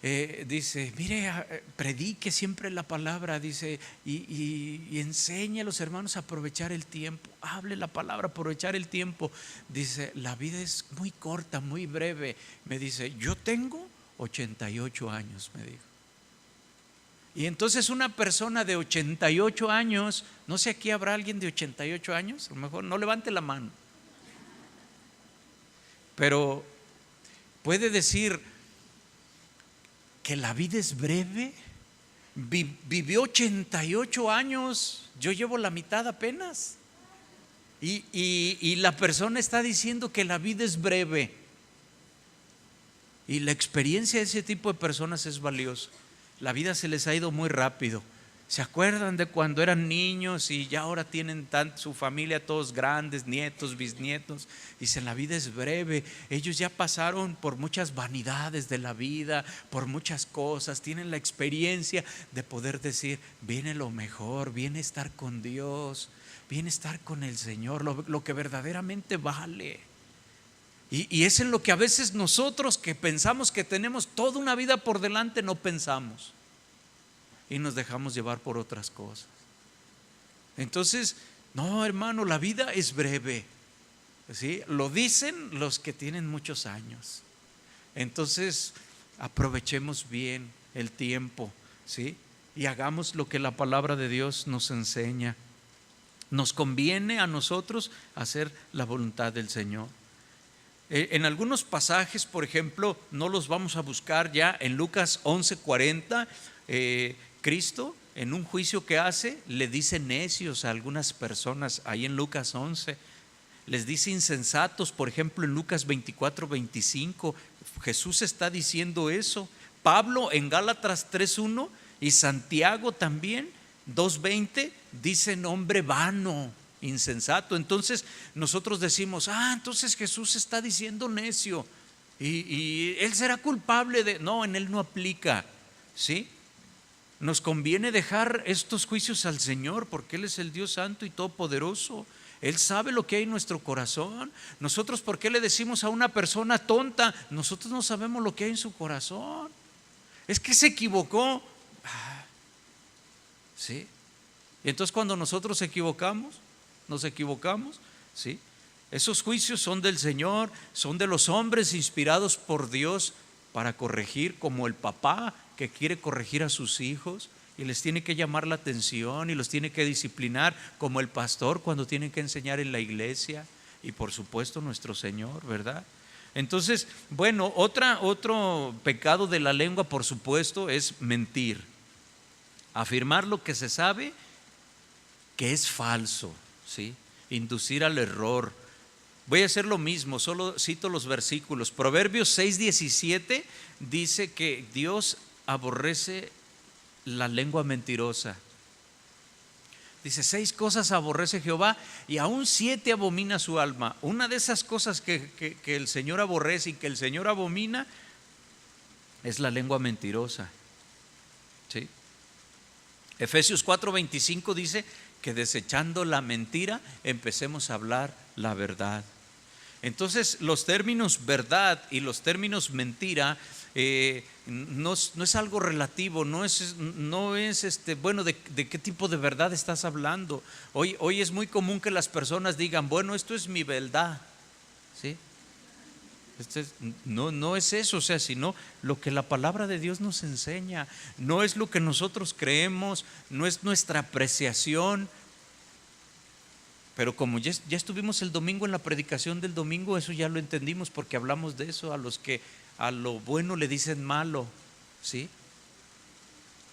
mire, predique siempre la palabra, dice, y enseñe a los hermanos a aprovechar el tiempo, hable la palabra, aprovechar el tiempo. Dice, la vida es muy corta, muy breve. Me dice, yo tengo 88 años, me dijo. Y entonces una persona de 88 años, no sé, aquí habrá alguien de 88 años, a lo mejor no levante la mano, pero puede decir que la vida es breve. Vivió 88 años, yo llevo la mitad apenas, y la persona está diciendo que la vida es breve. Y la experiencia de ese tipo de personas es valiosa. La vida se les ha ido muy rápido. ¿Se acuerdan de cuando eran niños y ya ahora tienen su familia todos grandes, nietos, bisnietos? Dicen, la vida es breve. Ellos ya pasaron por muchas vanidades de la vida, por muchas cosas. Tienen la experiencia de poder decir, viene lo mejor, viene estar con Dios, viene estar con el Señor, lo que verdaderamente vale. Y es en lo que a veces nosotros, que pensamos que tenemos toda una vida por delante, no pensamos y nos dejamos llevar por otras cosas. Entonces, no, hermano, la vida es breve, ¿sí? Lo dicen los que tienen muchos años. Entonces, aprovechemos bien el tiempo, ¿sí? Y hagamos lo que la palabra de Dios nos enseña. Nos conviene a nosotros hacer la voluntad del Señor. En algunos pasajes, por ejemplo, no los vamos a buscar ya. En Lucas 11:40, Cristo, en un juicio que hace, le dice necios a algunas personas. Ahí en Lucas 11 les dice insensatos. Por ejemplo, en Lucas 24:25 Jesús está diciendo eso. Pablo en Gálatas 3:1 y Santiago también 2:20 dicen hombre vano, insensato. Entonces nosotros decimos, entonces Jesús está diciendo necio y él será culpable de… No, en él no aplica, ¿sí? Nos conviene dejar estos juicios al Señor, porque Él es el Dios santo y todopoderoso. Él sabe lo que hay en nuestro corazón. Nosotros, ¿por qué le decimos a una persona tonta? Nosotros no sabemos lo que hay en su corazón. Es que se equivocó. ¿Sí? Y entonces cuando nosotros nos equivocamos, ¿sí? Esos juicios son del Señor, son de los hombres inspirados por Dios para corregir, como el papá que quiere corregir a sus hijos y les tiene que llamar la atención y los tiene que disciplinar, como el pastor cuando tiene que enseñar en la iglesia, y por supuesto nuestro Señor, ¿verdad? Entonces, bueno, otro pecado de la lengua, por supuesto, es mentir, afirmar lo que se sabe que es falso, ¿sí? Inducir al error. Voy a hacer lo mismo, solo cito los versículos. Proverbios 6:17 dice que Dios aborrece la lengua mentirosa. Dice, 6 cosas aborrece Jehová y aún 7 abomina su alma. Una de esas cosas que el Señor aborrece y que el Señor abomina es la lengua mentirosa, ¿sí? Efesios 4:25 dice que desechando la mentira empecemos a hablar la verdad. Entonces los términos verdad y los términos mentira no es algo relativo, no es bueno, ¿de qué tipo de verdad estás hablando? Hoy es muy común que las personas digan, bueno, esto es mi verdad, ¿sí? No es eso, o sea, sino lo que la palabra de Dios nos enseña. No es lo que nosotros creemos, no es nuestra apreciación. Pero como ya estuvimos el domingo en la predicación del domingo, eso ya lo entendimos, porque hablamos de eso, a los que a lo bueno le dicen malo, ¿sí?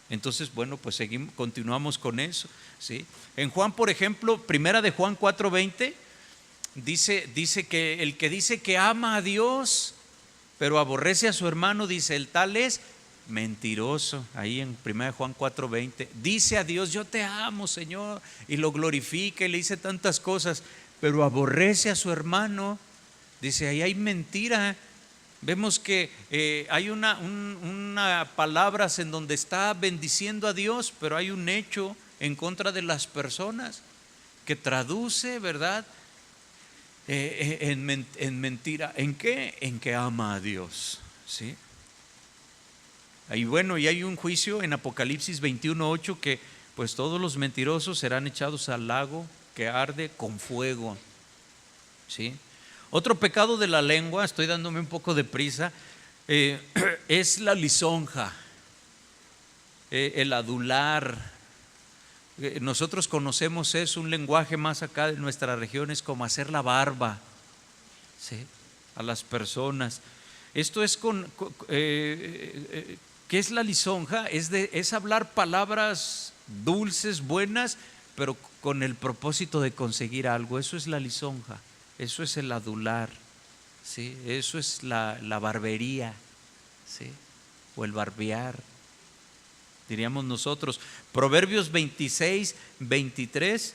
Entonces, bueno, pues continuamos con eso, ¿sí? En Juan, por ejemplo, primera de Juan 4:20 dice que el que dice que ama a Dios pero aborrece a su hermano, dice, el tal es mentiroso. Ahí en 1 Juan 4:20 dice a Dios, yo te amo, Señor, y lo glorifica y le dice tantas cosas, pero aborrece a su hermano. Dice, ahí hay mentira. Vemos que hay una palabras en donde está bendiciendo a Dios, pero hay un hecho en contra de las personas que traduce, ¿verdad? En mentira. ¿En qué? En que ama a Dios, ¿sí? Y bueno, y hay un juicio en Apocalipsis 21:8 que pues todos los mentirosos serán echados al lago que arde con fuego, ¿sí? Otro pecado de la lengua, estoy dándome un poco de prisa, es la lisonja, el adular. Nosotros conocemos eso, un lenguaje más acá de nuestras regiones, como hacer la barba, ¿sí?, a las personas. Esto es ¿qué es la lisonja? Es hablar palabras dulces, buenas, pero con el propósito de conseguir algo. Eso es la lisonja, eso es el adular, ¿sí? Eso es la barbería, ¿sí?, o el barbear, diríamos nosotros. Proverbios 26:23,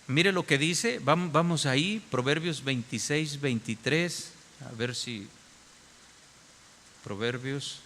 mire lo que dice, vamos ahí, Proverbios 26:23, a ver si Proverbios.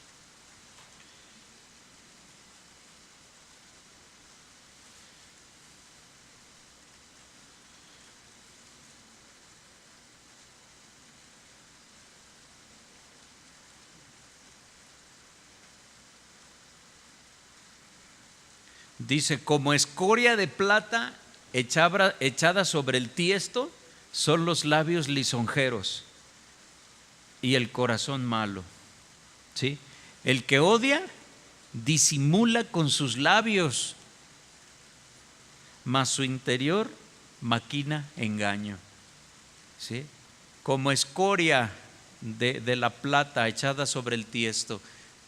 Dice: como escoria de plata echada sobre el tiesto son los labios lisonjeros y el corazón malo, ¿sí? El que odia disimula con sus labios, mas su interior maquina engaño, ¿sí? Como escoria de la plata echada sobre el tiesto.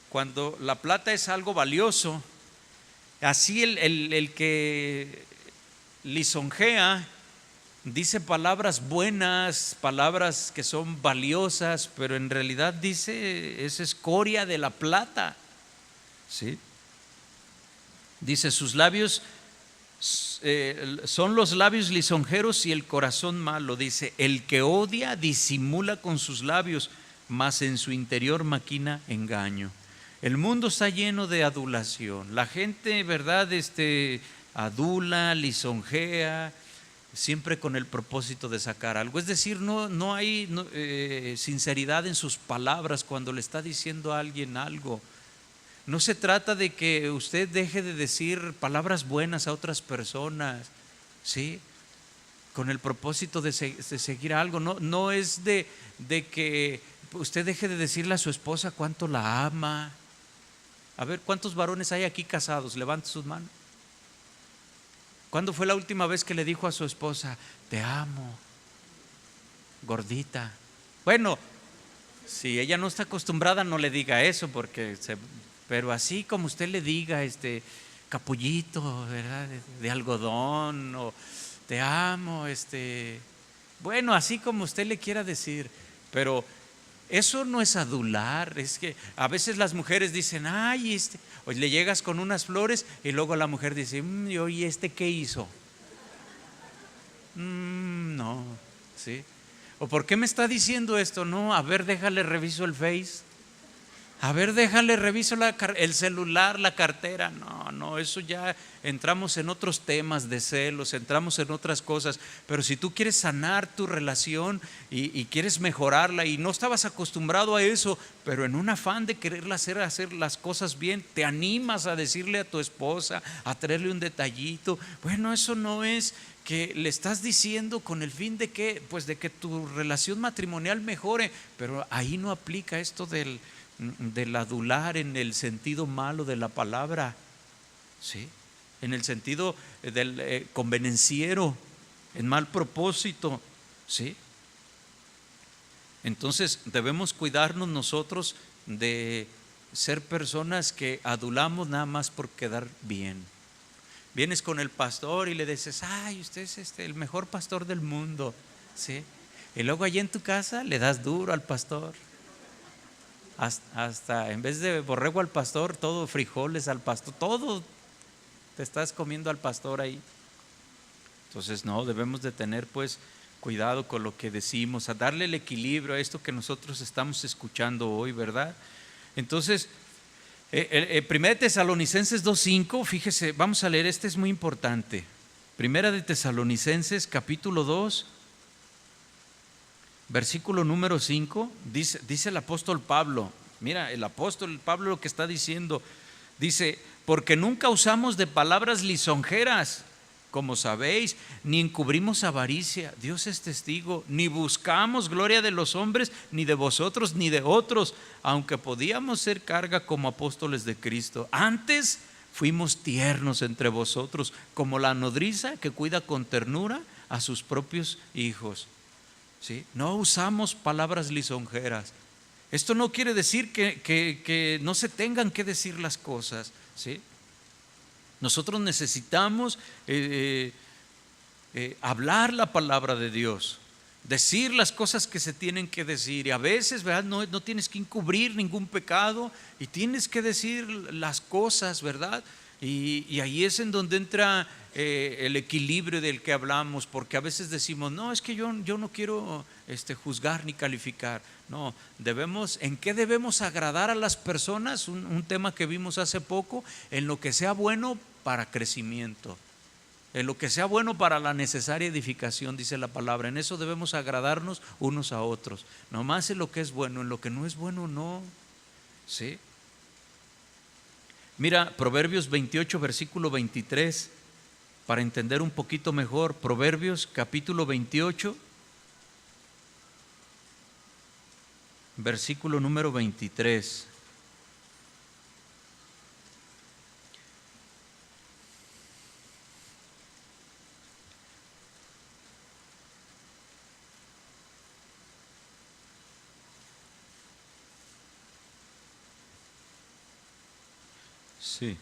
Cuando la plata es algo valioso, así el que lisonjea dice palabras buenas, palabras que son valiosas, pero en realidad dice es escoria de la plata, ¿sí? Dice: sus labios son los labios lisonjeros y el corazón malo. Dice: el que odia disimula con sus labios, mas en su interior maquina engaño. El mundo está lleno de adulación. La gente, ¿verdad?, adula, lisonjea, siempre con el propósito de sacar algo. Es decir, no hay sinceridad en sus palabras cuando le está diciendo a alguien algo. No se trata de que usted deje de decir palabras buenas a otras personas, ¿sí?, con el propósito de seguir algo. No es de que usted deje de decirle a su esposa cuánto la ama. A ver, ¿cuántos varones hay aquí casados? Levante sus manos. ¿Cuándo fue la última vez que le dijo a su esposa: te amo, gordita? Bueno, si ella no está acostumbrada, no le diga eso, pero así como usted le diga, capullito, ¿verdad?, de algodón, o te amo, bueno, así como usted le quiera decir, pero eso no es adular. Es que a veces las mujeres dicen: ay, o le llegas con unas flores y luego la mujer dice: ¿y qué hizo? No, ¿sí? ¿O por qué me está diciendo esto? No, a ver, déjale reviso el Face. A ver, déjale reviso el celular, la cartera. No, eso ya entramos en otros temas de celos, entramos en otras cosas. Pero si tú quieres sanar tu relación y quieres mejorarla y no estabas acostumbrado a eso, pero en un afán de querer hacer las cosas bien, te animas a decirle a tu esposa, a traerle un detallito. Bueno, eso no es que le estás diciendo con el fin de que, pues, de que tu relación matrimonial mejore, pero ahí no aplica esto del adular en el sentido malo de la palabra, ¿sí?, en el sentido del convenenciero, en mal propósito, ¿sí? Entonces debemos cuidarnos nosotros de ser personas que adulamos nada más por quedar bien. Vienes con el pastor y le dices: ay, usted es el mejor pastor del mundo, ¿sí? Y luego allí en tu casa le das duro al pastor. Hasta en vez de borrego al pastor, todo frijoles al pastor, todo te estás comiendo al pastor ahí. Entonces no, debemos de tener pues cuidado con lo que decimos, a darle el equilibrio a esto que nosotros estamos escuchando hoy, ¿verdad? Entonces, 1 Tesalonicenses 2:5, fíjese, vamos a leer, este es muy importante. 1 de Tesalonicenses capítulo 2, versículo número 5, dice el apóstol Pablo, mira, el apóstol Pablo lo que está diciendo, dice, porque nunca usamos de palabras lisonjeras, como sabéis, ni encubrimos avaricia, Dios es testigo, ni buscamos gloria de los hombres, ni de vosotros, ni de otros, aunque podíamos ser carga como apóstoles de Cristo. Antes fuimos tiernos entre vosotros, como la nodriza que cuida con ternura a sus propios hijos. ¿Sí? No usamos palabras lisonjeras. Esto no quiere decir que no se tengan que decir las cosas, ¿sí? Nosotros necesitamos hablar la palabra de Dios, decir las cosas que se tienen que decir, y a veces, ¿verdad? No tienes que encubrir ningún pecado y tienes que decir las cosas, ¿verdad? Y ahí es en donde entra el equilibrio del que hablamos, porque a veces decimos, no, es que yo no quiero juzgar ni calificar. No, ¿en qué debemos agradar a las personas? Un tema que vimos hace poco, en lo que sea bueno para crecimiento, en lo que sea bueno para la necesaria edificación, dice la palabra. En eso debemos agradarnos unos a otros, nomás en lo que es bueno, en lo que no es bueno no, ¿sí? Mira, Proverbios 28, versículo 23, para entender un poquito mejor. Proverbios capítulo 28, versículo número 23. Sí.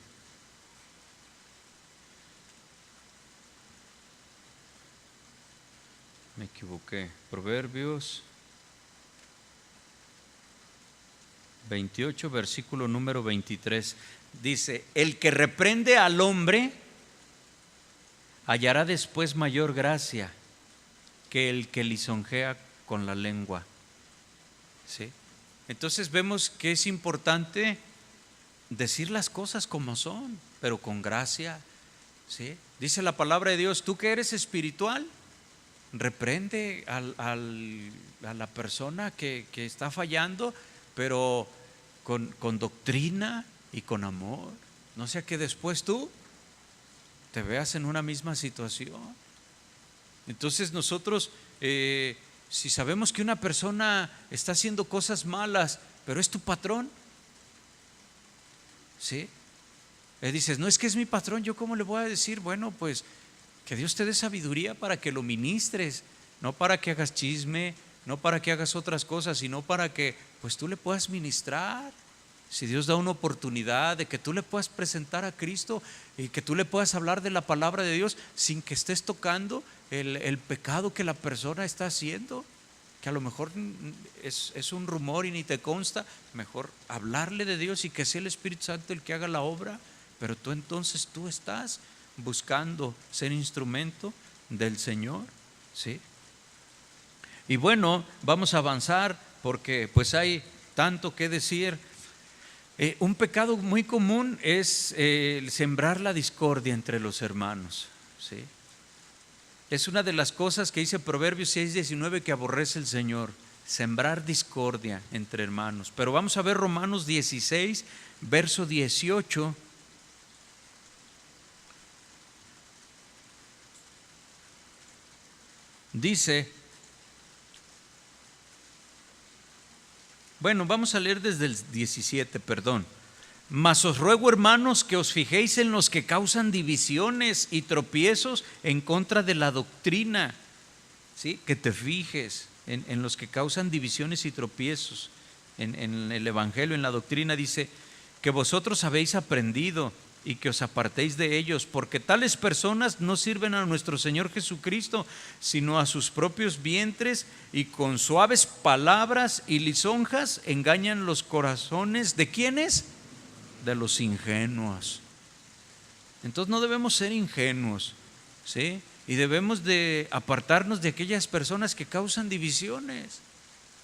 Me equivoqué. Proverbios 28, versículo número 23. Dice, el que reprende al hombre hallará después mayor gracia que el que lisonjea con la lengua. ¿Sí? Entonces vemos que es importante decir las cosas como son, pero con gracia, ¿sí? Dice la palabra de Dios, tú que eres espiritual, reprende a la persona que está fallando, pero con doctrina y con amor, no sea que después tú te veas en una misma situación. Entonces nosotros, si sabemos que una persona está haciendo cosas malas, pero es tu patrón, ¿sí? Dices, no, es que es mi patrón, ¿yo cómo le voy a decir? Bueno, pues que Dios te dé sabiduría para que lo ministres, no para que hagas chisme, no para que hagas otras cosas, sino para que pues tú le puedas ministrar. Si Dios da una oportunidad de que tú le puedas presentar a Cristo y que tú le puedas hablar de la palabra de Dios sin que estés tocando el pecado que la persona está haciendo, que a lo mejor es un rumor y ni te consta, mejor hablarle de Dios y que sea el Espíritu Santo el que haga la obra, pero tú entonces tú estás buscando ser instrumento del Señor, ¿sí? Y bueno, vamos a avanzar porque pues hay tanto que decir. Un pecado muy común es sembrar la discordia entre los hermanos, ¿sí? Es una de las cosas que dice Proverbios 6:19 que aborrece el Señor, sembrar discordia entre hermanos. Pero vamos a ver Romanos 16, verso 18. Dice, bueno, vamos a leer desde el 17, perdón. Mas os ruego, hermanos, que os fijéis en los que causan divisiones y tropiezos en contra de la doctrina, ¿sí? Que te fijes en los que causan divisiones y tropiezos en el Evangelio, en la doctrina. Dice, que vosotros habéis aprendido y que os apartéis de ellos, porque tales personas no sirven a nuestro Señor Jesucristo, sino a sus propios vientres, y con suaves palabras y lisonjas engañan los corazones ¿de quiénes? De los ingenuos. Entonces no debemos ser ingenuos, ¿sí? y debemos de apartarnos de aquellas personas que causan divisiones.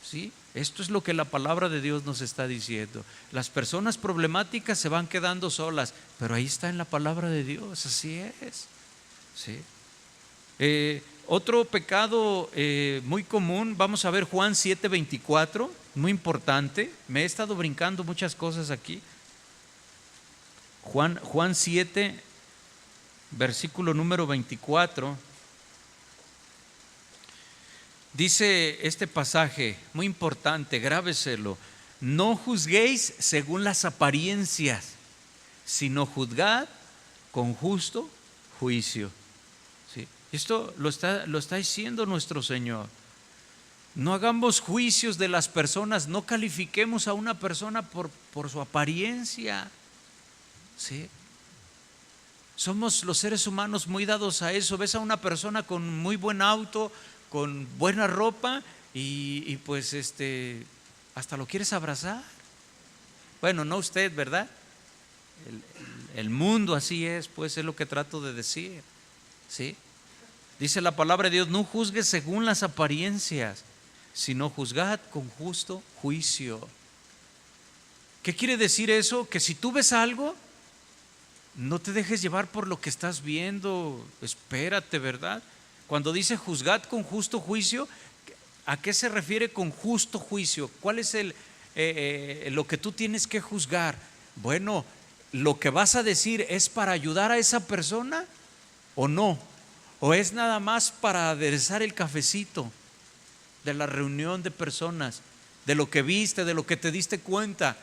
¿Sí? Esto es lo que la palabra de Dios nos está diciendo. Las personas problemáticas se van quedando solas, pero ahí está en la palabra de Dios, así es. ¿Sí? Otro pecado muy común, vamos a ver Juan 7:24, muy importante. Me he estado brincando muchas cosas aquí. Juan 7, versículo número 24. Dice este pasaje, muy importante, grábeselo: no juzguéis según las apariencias, sino juzgad con justo juicio. ¿Sí? Esto lo está diciendo nuestro Señor. No hagamos juicios de las personas, no califiquemos a una persona por su apariencia. ¿Sí? Somos los seres humanos muy dados a eso. Ves a una persona con muy buen auto, con buena ropa y pues hasta lo quieres abrazar. Bueno, no usted, ¿verdad? El mundo así es, pues es lo que trato de decir. ¿Sí? Dice la palabra de Dios: no juzgues según las apariencias, sino juzgad con justo juicio. ¿Qué quiere decir eso? Que si tú ves algo, no te dejes llevar por lo que estás viendo, espérate, ¿verdad? Cuando dice juzgad con justo juicio, ¿a qué se refiere con justo juicio? ¿Cuál es lo que tú tienes que juzgar? Bueno, ¿lo que vas a decir es para ayudar a esa persona o no? ¿O es nada más para aderezar el cafecito de la reunión de personas, de lo que viste, de lo que te diste cuenta?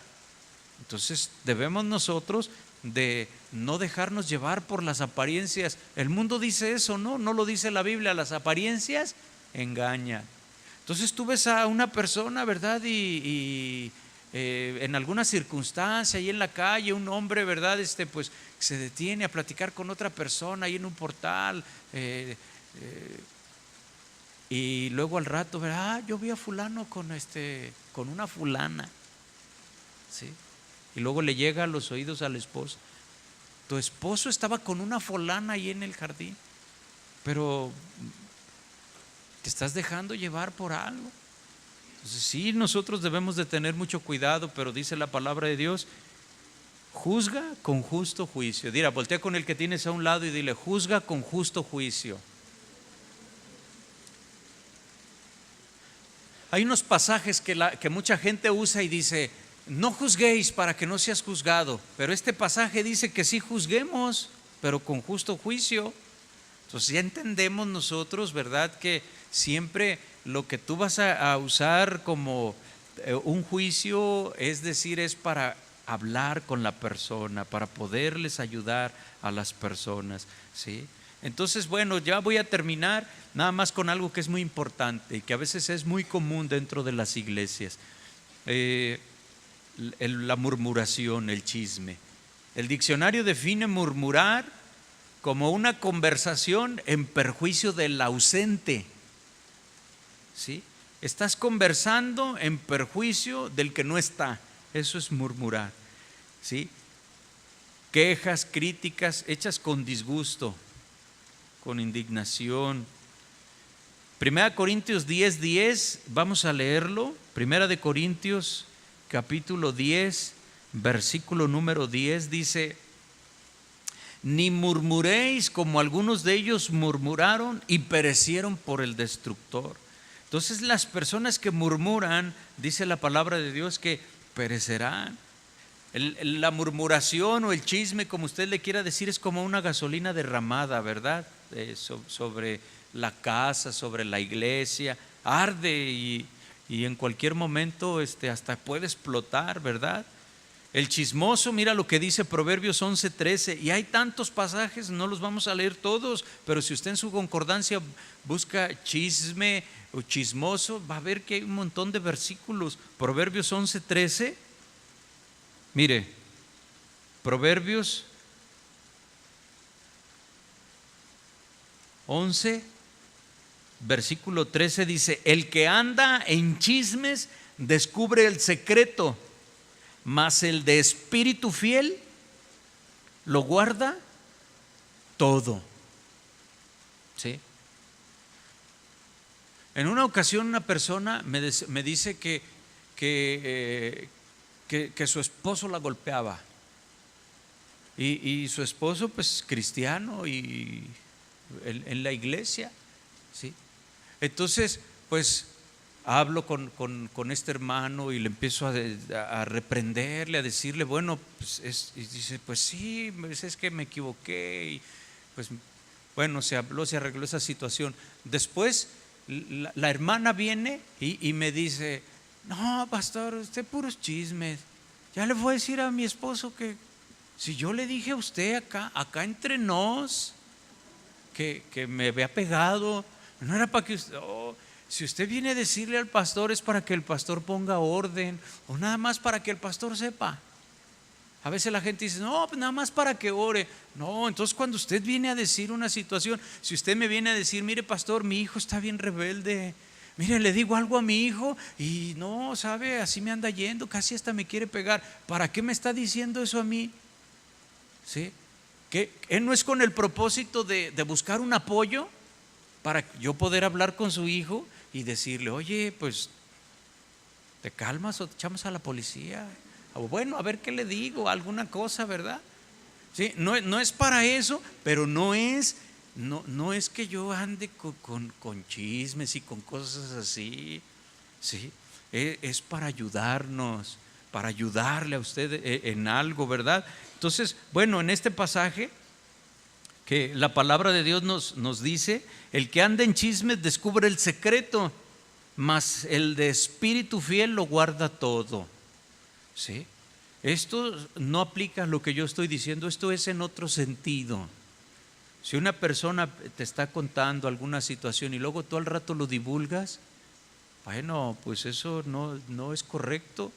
Entonces debemos nosotros de no dejarnos llevar por las apariencias. El mundo dice eso, no lo dice la Biblia: las apariencias engañan. Entonces tú ves a una persona, ¿verdad? Y en alguna circunstancia ahí en la calle, un hombre, ¿verdad? Pues se detiene a platicar con otra persona ahí en un portal, y luego al rato, ¿verdad? Yo vi a fulano con una fulana. ¿Sí? Y luego le llega a los oídos al esposo: tu esposo estaba con una fulana ahí en el jardín, pero te estás dejando llevar por algo. Entonces sí, nosotros debemos de tener mucho cuidado, pero dice la palabra de Dios: juzga con justo juicio. Mira, voltea con el que tienes a un lado y dile: juzga con justo juicio. Hay unos pasajes que mucha gente usa y dice: no juzguéis para que no seas juzgado. Pero este pasaje dice que sí juzguemos, pero con justo juicio. Entonces ya entendemos nosotros, ¿verdad?, que siempre lo que tú vas a usar como un juicio, es decir, es para hablar con la persona, para poderles ayudar a las personas, ¿sí? Entonces, bueno, ya voy a terminar nada más con algo que es muy importante y que a veces es muy común dentro de las iglesias. La murmuración, el chisme. El diccionario define murmurar como una conversación en perjuicio del ausente. ¿Sí? Estás conversando en perjuicio del que no está. Eso es murmurar. ¿Sí? Quejas, críticas hechas con disgusto, con indignación. 1 Corintios 10:10, vamos a leerlo. 1 Corintios capítulo 10, versículo número 10 dice: ni murmuréis como algunos de ellos murmuraron y perecieron por el destructor. Entonces las personas que murmuran, dice la palabra de Dios, que perecerán. La murmuración o el chisme, como usted le quiera decir, es como una gasolina derramada, ¿verdad? Sobre la casa, sobre la iglesia, arde y en cualquier momento hasta puede explotar, ¿verdad? El chismoso, mira lo que dice Proverbios 11:13, y hay tantos pasajes, no los vamos a leer todos, pero si usted en su concordancia busca chisme o chismoso, va a ver que hay un montón de versículos. Proverbios 11:13, mire, Proverbios 11, versículo 13 dice: el que anda en chismes descubre el secreto, mas el de espíritu fiel lo guarda todo. ¿sí? En una ocasión una persona me dice que su esposo la golpeaba y su esposo pues cristiano y en la iglesia, ¿sí? Entonces pues hablo con este hermano y le empiezo a reprenderle, a decirle, bueno, pues y dice, pues sí, es que me equivoqué y pues bueno, se arregló esa situación. Después la hermana viene y me dice, no, pastor, usted puros chismes, ya le voy a decir a mi esposo que si yo le dije a usted acá entre nos que me había pegado, no era para que usted, si usted viene a decirle al pastor es para que el pastor ponga orden o nada más para que el pastor sepa. A veces la gente dice, no, pues nada más para que ore. No, entonces cuando usted viene a decir una situación, si usted me viene a decir, mire pastor, mi hijo está bien rebelde, mire, le digo algo a mi hijo y no, sabe, así me anda yendo, casi hasta me quiere pegar, ¿para qué me está diciendo eso a mí? ¿Sí? Que él no es con el propósito de buscar un apoyo para yo poder hablar con su hijo y decirle, oye, pues te calmas o te echamos a la policía. O bueno, a ver qué le digo, alguna cosa, ¿verdad? ¿Sí? No es para eso, pero no es que yo ande con chismes y con cosas así, ¿sí? Es para ayudarnos, para ayudarle a usted en algo, ¿verdad? Entonces, bueno, en este pasaje que la palabra de Dios nos dice, el que anda en chismes descubre el secreto, mas el de espíritu fiel lo guarda todo. ¿Sí? Esto no aplica a lo que yo estoy diciendo, esto es en otro sentido. Si una persona te está contando alguna situación y luego tú al rato lo divulgas, bueno, pues eso no es correcto,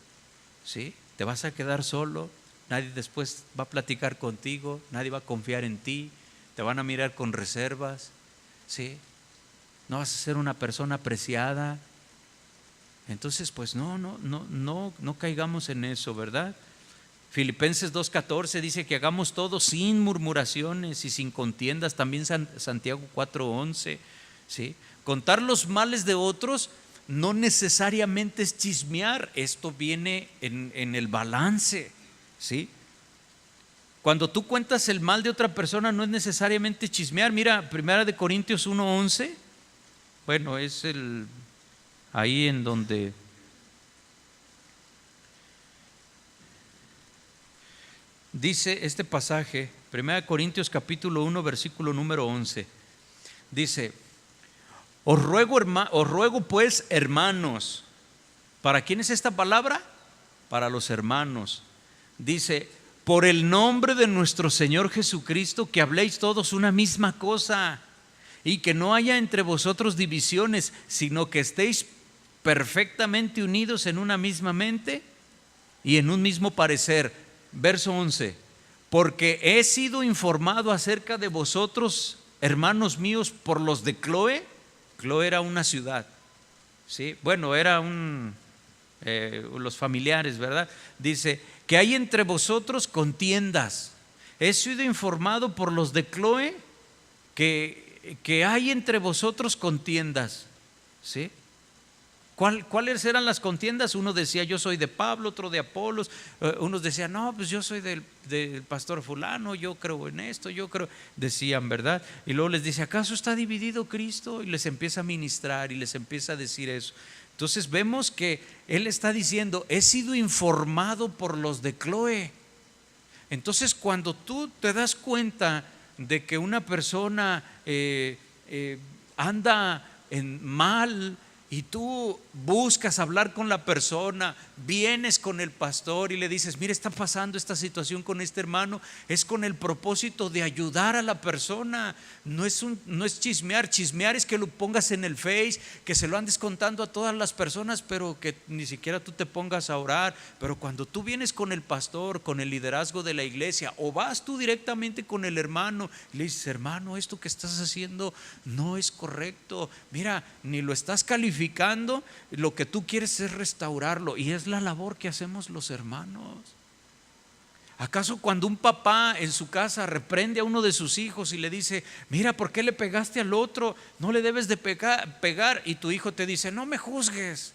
¿sí? Te vas a quedar solo, nadie después va a platicar contigo, nadie va a confiar en ti, te van a mirar con reservas, ¿sí? No vas a ser una persona apreciada. Entonces, pues no caigamos en eso, ¿verdad? Filipenses 2:14 dice que hagamos todo sin murmuraciones y sin contiendas. También Santiago 4:11, ¿sí? Contar los males de otros no necesariamente es chismear. Esto viene en el balance, ¿sí? Cuando tú cuentas el mal de otra persona no es necesariamente chismear. Mira, 1 Corintios 1:11, bueno, es ahí en donde dice este pasaje, 1 Corintios capítulo 1 versículo número 11, dice, os ruego pues, hermanos. ¿Para quién es esta palabra? Para los hermanos. Dice, por el nombre de nuestro Señor Jesucristo, que habléis todos una misma cosa y que no haya entre vosotros divisiones, sino que estéis perfectamente unidos en una misma mente y en un mismo parecer. Verso 11, porque he sido informado acerca de vosotros, hermanos míos, por los de Cloé. Cloé era una ciudad, ¿sí? Bueno, era los familiares, ¿verdad? Dice, que hay entre vosotros contiendas. He sido informado por los de Cloé que hay entre vosotros contiendas, ¿sí? ¿Cuáles eran las contiendas? Uno decía, yo soy de Pablo, otro de Apolos, unos decían, no, pues yo soy del pastor fulano, yo creo en esto, yo creo, decían, ¿verdad? Y luego les dice, ¿acaso está dividido Cristo? Y les empieza a ministrar y les empieza a decir eso. Entonces vemos que él está diciendo, he sido informado por los de Cloé. Entonces cuando tú te das cuenta de que una persona anda en mal, y tú buscas hablar con la persona, vienes con el pastor y le dices, mire, está pasando esta situación con este hermano, es con el propósito de ayudar a la persona, no es chismear. Chismear es que lo pongas en el Face, que se lo andes contando a todas las personas, pero que ni siquiera tú te pongas a orar. Pero cuando tú vienes con el pastor, con el liderazgo de la iglesia, o vas tú directamente con el hermano y le dices, hermano, esto que estás haciendo no es correcto, mira, ni lo estás calificando, lo que tú quieres es restaurarlo, y es la labor que hacemos los hermanos. ¿Acaso cuando un papá en su casa reprende a uno de sus hijos y le dice, mira, ¿por qué le pegaste al otro? No le debes de pegar, y tu hijo te dice, no me juzgues,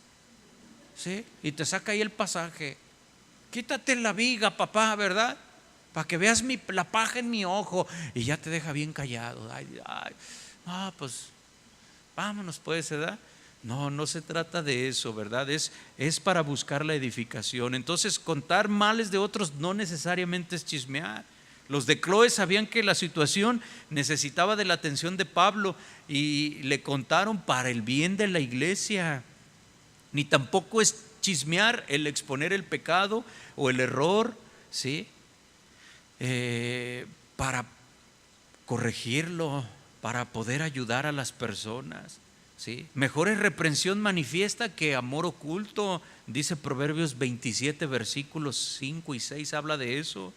¿sí? Y te saca ahí el pasaje, quítate la viga, papá, ¿verdad? Para que veas la paja en mi ojo, y ya te deja bien callado. Pues vámonos pues, ¿verdad? No, no se trata de eso, ¿verdad? Es para buscar la edificación. Entonces, contar males de otros no necesariamente es chismear. Los de Cloé sabían que la situación necesitaba de la atención de Pablo y le contaron para el bien de la iglesia. Ni tampoco es chismear el exponer el pecado o el error, ¿sí? Para corregirlo, para poder ayudar a las personas, ¿sí? Mejor es reprensión manifiesta que amor oculto, dice Proverbios 27 versículos 5 y 6, habla de eso.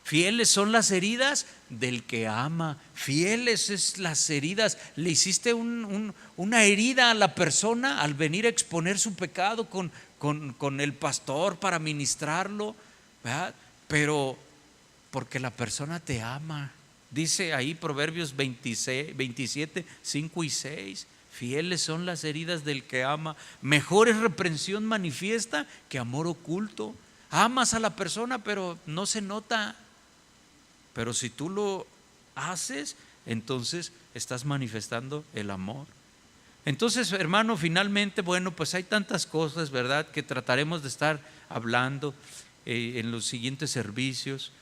Fieles son las heridas del que ama. Fieles es las heridas. Le hiciste una herida a la persona al venir a exponer su pecado con el pastor para ministrarlo, ¿verdad? Pero porque la persona te ama. Dice ahí Proverbios 27, 5 y 6. Fieles son las heridas del que ama. Mejor es reprensión manifiesta que amor oculto. Amas a la persona, pero no se nota. Pero si tú lo haces, entonces estás manifestando el amor. Entonces, hermano, finalmente, bueno, pues hay tantas cosas, ¿verdad?, que trataremos de estar hablando en los siguientes servicios.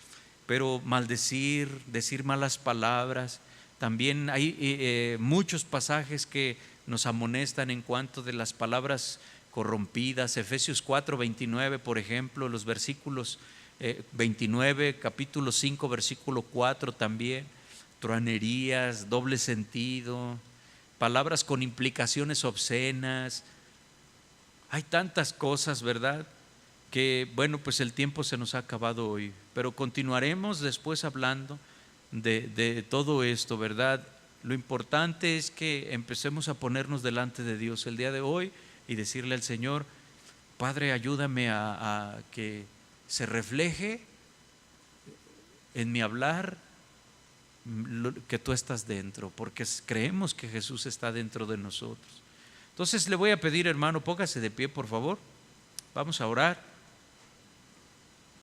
Pero maldecir, decir malas palabras, también hay muchos pasajes que nos amonestan en cuanto de las palabras corrompidas. Efesios 4, 29, por ejemplo, los versículos 29, capítulo 5, versículo 4 también. Truanerías, doble sentido, palabras con implicaciones obscenas. Hay tantas cosas, ¿verdad?, que bueno, pues el tiempo se nos ha acabado hoy, pero continuaremos después hablando de todo esto, ¿verdad? Lo importante es que empecemos a ponernos delante de Dios el día de hoy y decirle al Señor, Padre, ayúdame a que se refleje en mi hablar que tú estás dentro, porque creemos que Jesús está dentro de nosotros. Entonces le voy a pedir, hermano, póngase de pie, por favor. Vamos a orar.